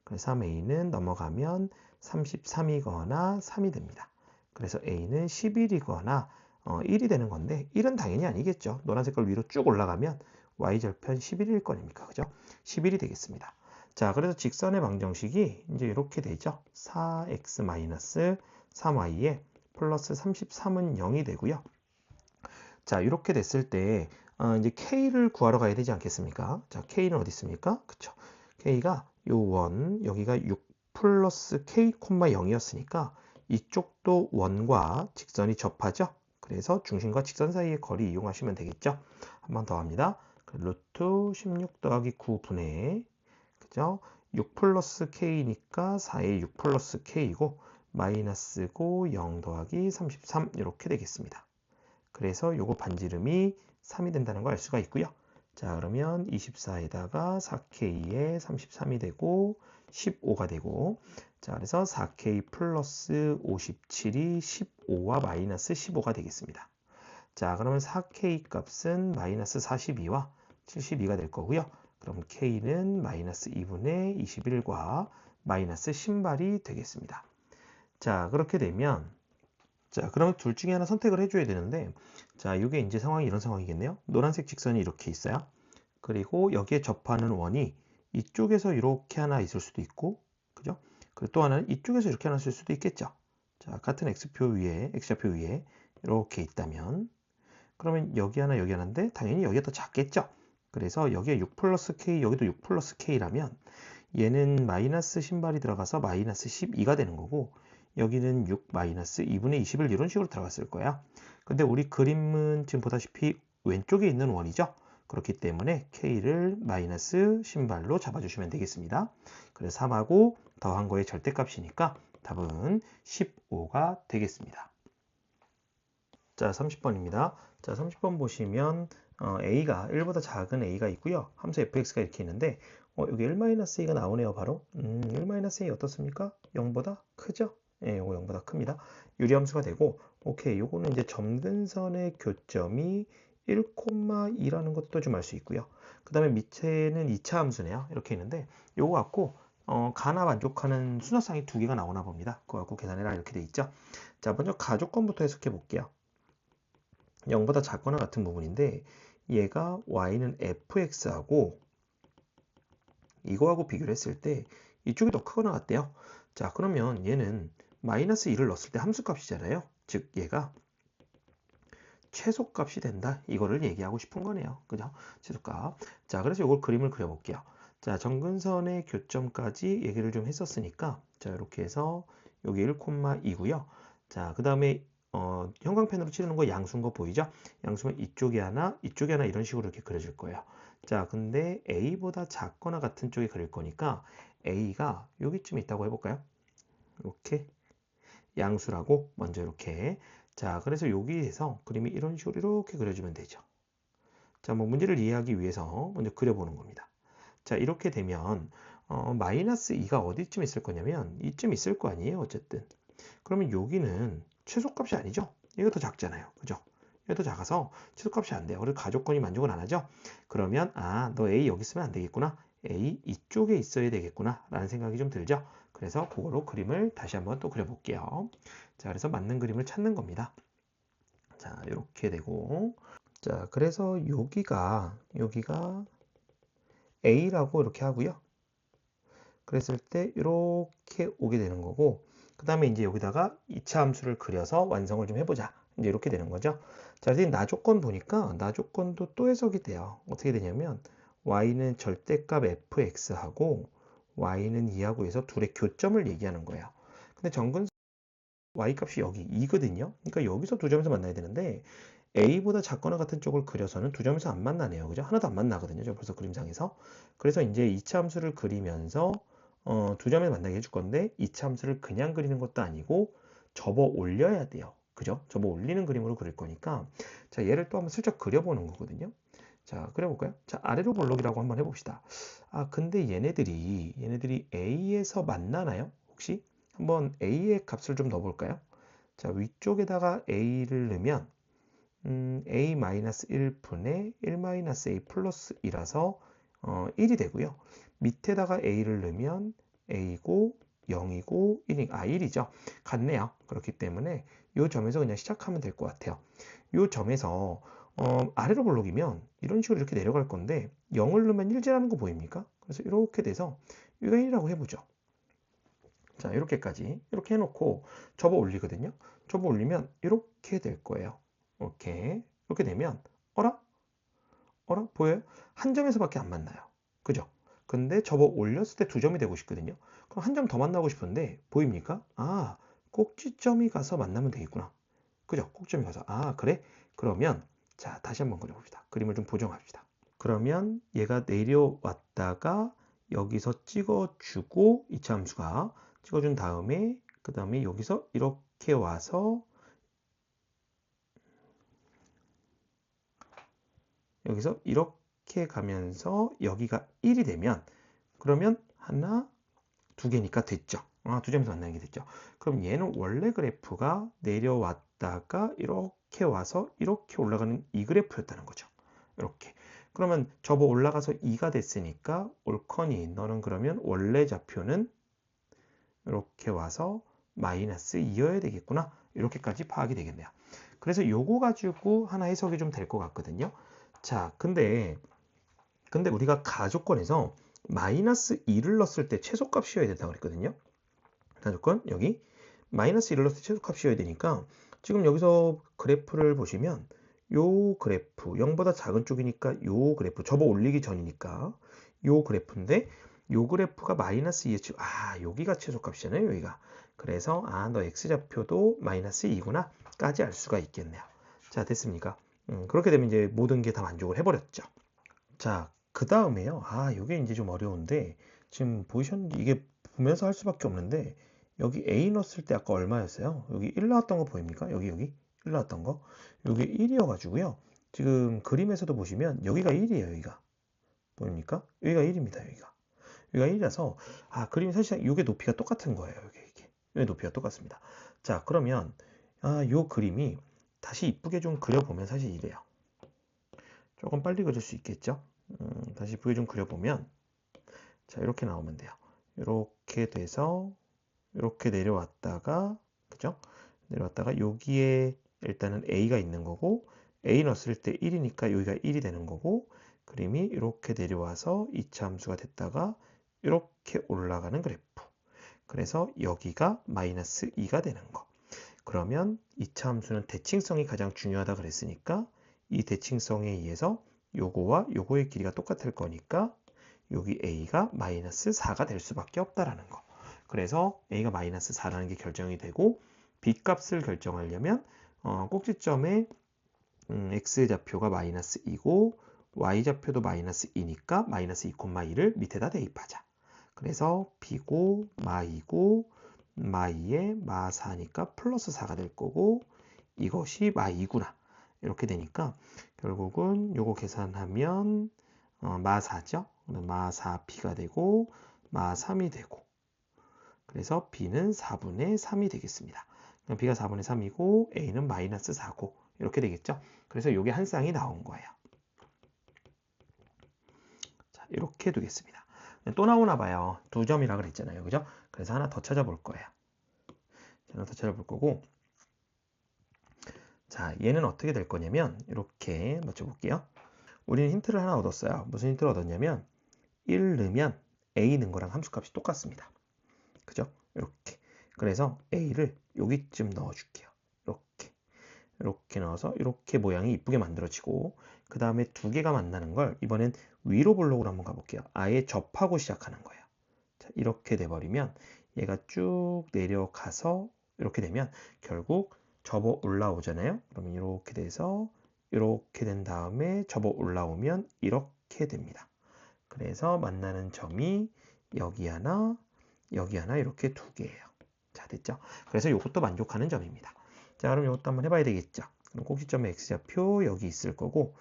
그래서 3a는 넘어가면 33이거나 3이 됩니다. 그래서 a는 11이거나 1이 되는 건데 1은 당연히 아니겠죠. 노란 색깔 위로 쭉 올라가면 y절편 11일 거니까 그죠? 11이 되겠습니다. 자, 그래서 직선의 방정식이 이제 이렇게 되죠. 4x-3y에 플러스 33은 0이 되고요. 자, 이렇게 됐을 때 이제 k를 구하러 가야 되지 않겠습니까? 자, k는 어디 있습니까? 그쵸? k가 요 원, 여기가 6 플러스 k, 0이었으니까 이쪽도 원과 직선이 접하죠? 그래서 중심과 직선 사이의 거리 이용하시면 되겠죠? 한 번 더 합니다. 루트 16 더하기 9분의 그죠? 6 플러스 k니까 4의 6 플러스 k이고 마이너스고 0 더하기 33 이렇게 되겠습니다. 그래서 요거 반지름이 3이 된다는 걸 알 수가 있고요. 자, 그러면 24에다가 4k에 33이 되고 15가 되고 자, 그래서 4k 플러스 57이 15와 마이너스 15가 되겠습니다. 자, 그러면 4k 값은 마이너스 42와 72가 될 거고요. 그럼 k는 마이너스 2분의 21과 마이너스 신발이 되겠습니다. 자, 그렇게 되면 자, 그러면 둘 중에 하나 선택을 해줘야 되는데 자, 이게 이제 상황이 이런 상황이겠네요. 노란색 직선이 이렇게 있어요. 그리고 여기에 접하는 원이 이쪽에서 이렇게 하나 있을 수도 있고 그죠? 그리고 또 하나는 이쪽에서 이렇게 하나 있을 수도 있겠죠. 자, 같은 x좌표 위에 이렇게 있다면 그러면 여기 하나 여기 하나인데 당연히 여기가 더 작겠죠. 그래서 여기에 6 플러스 k 여기도 6 플러스 k라면 얘는 마이너스 신발이 들어가서 마이너스 12가 되는 거고 여기는 6 마이너스 2분의 21 이런 식으로 들어갔을 거야. 근데 우리 그림은 지금 보다시피 왼쪽에 있는 원이죠. 그렇기 때문에 k를 마이너스 신발로 잡아주시면 되겠습니다. 그래서 3하고 더한 거의 절대값이니까 답은 15가 되겠습니다. 자, 30번입니다. 자, 30번 보시면 a가 1보다 작은 a가 있고요. 함수 fx가 이렇게 있는데 여기 1-a가 나오네요. 바로 1-a 어떻습니까? 0보다 크죠? 예, 요거 0보다 큽니다. 유리함수가 되고 오케이, 요거는 이제 점근선의 교점이 1,2라는 것도 좀 알 수 있고요. 그 다음에 밑에는 2차 함수네요. 이렇게 있는데 요거 갖고 가나 만족하는 순서상이 두 개가 나오나 봅니다. 그거 갖고 계산해라 이렇게 돼 있죠. 자, 먼저 가조건부터 해석해 볼게요. 0보다 작거나 같은 부분인데 얘가 y는 fx하고 이거하고 비교를 했을 때 이쪽이 더 크거나 같대요. 자, 그러면 얘는 마이너스 1을 넣었을 때 함수값이잖아요. 즉 얘가 최소값이 된다. 이거를 얘기하고 싶은 거네요. 그죠? 최소값. 자, 그래서 이걸 그림을 그려볼게요. 자, 정근선의 교점까지 얘기를 좀 했었으니까 자, 이렇게 해서 여기 1,2고요. 자, 그 다음에 형광펜으로 칠하는 거 양수인 거 보이죠? 양수면 이쪽에 하나, 이쪽에 하나 이런 식으로 이렇게 그려질 거예요. 자, 근데 A보다 작거나 같은 쪽에 그릴 거니까 A가 여기쯤에 있다고 해볼까요? 이렇게 양수라고 먼저 이렇게. 자, 그래서 여기에서 그림이 이런 식으로 이렇게 그려주면 되죠. 자, 뭐 문제를 이해하기 위해서 먼저 그려보는 겁니다. 자, 이렇게 되면 마이너스 2가 어디쯤 있을 거냐면 이쯤 있을 거 아니에요. 어쨌든. 그러면 여기는 최소값이 아니죠. 얘가 더 작잖아요. 그죠? 얘가 더 작아서 최소값이 안 돼요. 그래서 가족권이 만족은 안 하죠. 그러면 너 A 여기 있으면 안 되겠구나. A 이쪽에 있어야 되겠구나 라는 생각이 좀 들죠. 그래서 그거로 그림을 다시 한번 또 그려볼게요. 자, 그래서 맞는 그림을 찾는 겁니다. 자, 이렇게 되고 자, 그래서 여기가 A라고 이렇게 하고요. 그랬을 때 이렇게 오게 되는 거고 그 다음에 이제 여기다가 2차 함수를 그려서 완성을 좀 해보자. 이제 이렇게 되는 거죠. 자, 그래서 나 조건 보니까 나 조건도 또 해석이 돼요. 어떻게 되냐면 y는 절대값 fx하고 y는 2하고 해서 둘의 교점을 얘기하는 거예요. 근데 정근 y값이 여기 2거든요. 그러니까 여기서 두 점에서 만나야 되는데 A보다 작거나 같은 쪽을 그려서는 두 점에서 안 만나네요. 그죠? 하나도 안 만나거든요. 저 벌써 그림상에서. 그래서 이제 2차 함수를 그리면서 두 점에 만나게 해줄 건데 2차 함수를 그냥 그리는 것도 아니고 접어 올려야 돼요. 그죠? 접어 올리는 그림으로 그릴 거니까 자, 얘를 또 한번 슬쩍 그려보는 거거든요. 자, 그려볼까요? 자, 아래로 볼록이라고 한번 해봅시다. 근데 얘네들이 A에서 만나나요? 혹시? 한번 A의 값을 좀 넣어볼까요? 자, 위쪽에다가 A를 넣으면 A-1분의 1-A 플러스 2라서 1이 되고요. 밑에다가 A를 넣으면 A고 0이고 1이죠. 같네요. 그렇기 때문에 이 점에서 그냥 시작하면 될 것 같아요. 이 점에서 아래로 볼록이면 이런 식으로 이렇게 내려갈 건데 0을 넣으면 1제라는 거 보입니까? 그래서 이렇게 돼서 이거 1이라고 해보죠. 자, 이렇게까지 이렇게 해놓고 접어 올리거든요. 접어 올리면 이렇게 될 거예요. 이렇게 되면 어라? 보여요? 한 점에서밖에 안 만나요. 그죠? 근데 접어 올렸을 때 두 점이 되고 싶거든요. 그럼 한 점 더 만나고 싶은데 보입니까? 꼭지점이 가서 만나면 되겠구나. 그죠? 꼭지점이 가서 그래? 그러면 자, 다시 한번 그려봅시다. 그림을 좀 보정합시다. 그러면 얘가 내려왔다가 여기서 찍어주고 이차 함수가 찍어준 다음에 그 다음에 여기서 이렇게 와서 여기서 이렇게 가면서 여기가 1이 되면 그러면 하나, 두 개니까 됐죠. 두 점에서 만나는 게 됐죠. 그럼 얘는 원래 그래프가 내려왔다가 이렇게 와서 이렇게 올라가는 이 그래프였다는 거죠. 이렇게. 그러면 접어 올라가서 2가 됐으니까 옳거니 너는 그러면 원래 좌표는 이렇게 와서 마이너스 2여야 되겠구나. 이렇게까지 파악이 되겠네요. 그래서 요거 가지고 하나 해석이 좀 될 것 같거든요. 자, 근데 우리가 가조건에서 마이너스 2를 넣었을 때 최소값이어야 된다고 그랬거든요. 가조건 여기 마이너스 1을 넣었을 때 최소값이어야 되니까 지금 여기서 그래프를 보시면 요 그래프 0보다 작은 쪽이니까 요 그래프 접어 올리기 전이니까 요 그래프인데 요 그래프가 마이너스 2의 여기가 최소값이잖아요. 여기가. 그래서 너 x좌표도 마이너스 2구나 까지 알 수가 있겠네요. 자, 됐습니까? 그렇게 되면 이제 모든 게 다 만족을 해버렸죠. 자, 그 다음에요. 이게 이제 좀 어려운데, 지금 보이셨는지 이게 보면서 할 수밖에 없는데, 여기 A 넣었을 때 아까 얼마였어요? 여기 1 나왔던 거 보입니까? 여기 1 나왔던 거. 여기 1이어가지고요. 지금 그림에서도 보시면 여기가 1이에요, 여기가. 보입니까? 여기가 1입니다, 여기가. 여기가 1이라서, 그림이 사실상 이게 높이가 똑같은 거예요, 이게. 여기 높이가 똑같습니다. 자, 그러면, 요 그림이 다시 이쁘게 좀 그려보면 사실 이래요. 조금 빨리 그릴 수 있겠죠? 다시 이쁘게 좀 그려보면 자, 이렇게 나오면 돼요. 이렇게 돼서 이렇게 내려왔다가 그죠? 내려왔다가 여기에 일단은 A가 있는 거고 a 넣었을 때 1이니까 여기가 1이 되는 거고 그림이 이렇게 내려와서 2차 함수가 됐다가 이렇게 올라가는 그래프. 그래서 여기가 마이너스 2가 되는 거. 그러면 2차 함수는 대칭성이 가장 중요하다 그랬으니까 이 대칭성에 의해서 요거와 요거의 길이가 똑같을 거니까 여기 a가 마이너스 4가 될 수밖에 없다라는 거. 그래서 a가 마이너스 4라는 게 결정이 되고 b 값을 결정하려면 꼭지점에 x좌표가 마이너스 2고 y좌표도 마이너스 2니까 마이너스 2,2를 밑에다 대입하자. 그래서 b고 마이고 마이에 마4니까 플러스 4가 될 거고 이것이 마이구나. 이렇게 되니까 결국은 요거 계산하면 마4죠. 마4b가 되고 마3이 되고 그래서 b는 4분의 3이 되겠습니다. b가 4분의 3이고 a는 마이너스 4고 이렇게 되겠죠. 그래서 요게 한 쌍이 나온 거예요. 자, 이렇게 두겠습니다. 또 나오나 봐요. 2점이라 그랬잖아요. 그죠? 그래서 하나 더 찾아볼 거예요. 하나 더 찾아볼 거고 자, 얘는 어떻게 될 거냐면 이렇게 맞춰볼게요. 우리는 힌트를 하나 얻었어요. 무슨 힌트를 얻었냐면 1 넣으면 a 는 거랑 함수값이 똑같습니다. 그죠? 이렇게. 그래서 a를 여기쯤 넣어줄게요. 이렇게 넣어서 이렇게 모양이 이쁘게 만들어지고 그 다음에 두 개가 만나는 걸 이번엔 위로 블록으로 한번 가볼게요. 아예 접하고 시작하는 거예요. 자, 이렇게 돼버리면 얘가 쭉 내려가서 이렇게 되면 결국 접어 올라오잖아요. 그러면 이렇게 돼서 이렇게 된 다음에 접어 올라오면 이렇게 됩니다. 그래서 만나는 점이 여기 하나 이렇게 두 개예요. 자, 됐죠? 그래서 이것도 만족하는 점입니다. 자, 그럼 이것도 한번 해봐야 되겠죠? 그럼 꼭지점의 x좌표 여기 있을 거고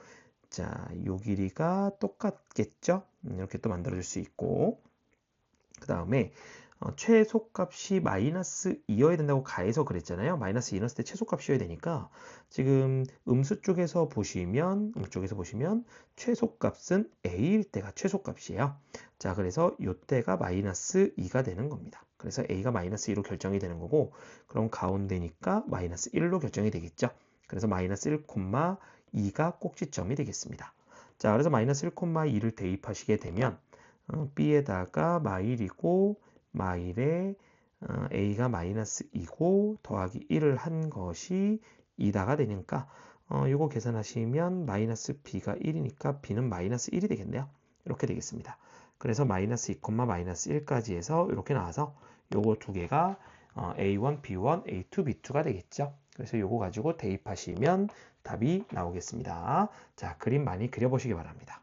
자, 요 길이가 똑같겠죠? 이렇게 또 만들어줄 수 있고 그 다음에 최소값이 마이너스 2여야 된다고 가해서 그랬잖아요. 마이너스 2 넣었을 때 최소값이어야 되니까 지금 음수 쪽에서 보시면 최소값은 a일 때가 최소값이에요. 자, 그래서 이때가 마이너스 2가 되는 겁니다. 그래서 a가 마이너스 2로 결정이 되는 거고 그럼 가운데니까 마이너스 1로 결정이 되겠죠. 그래서 마이너스 1,2가 꼭지점이 되겠습니다. 자, 그래서 마이너스 1,2를 대입하시게 되면 b에다가 마일이고 마일에 a가 마이너스 2고 더하기 1을 한 것이 2다가 되니까 이거 계산하시면 마이너스 b가 1이니까 b는 마이너스 1이 되겠네요. 이렇게 되겠습니다. 그래서 마이너스 2, 마이너스 1까지 해서 이렇게 나와서 요거 두 개가 A1, B1, A2, B2가 되겠죠. 그래서 요거 가지고 대입하시면 답이 나오겠습니다. 자, 그림 많이 그려보시기 바랍니다.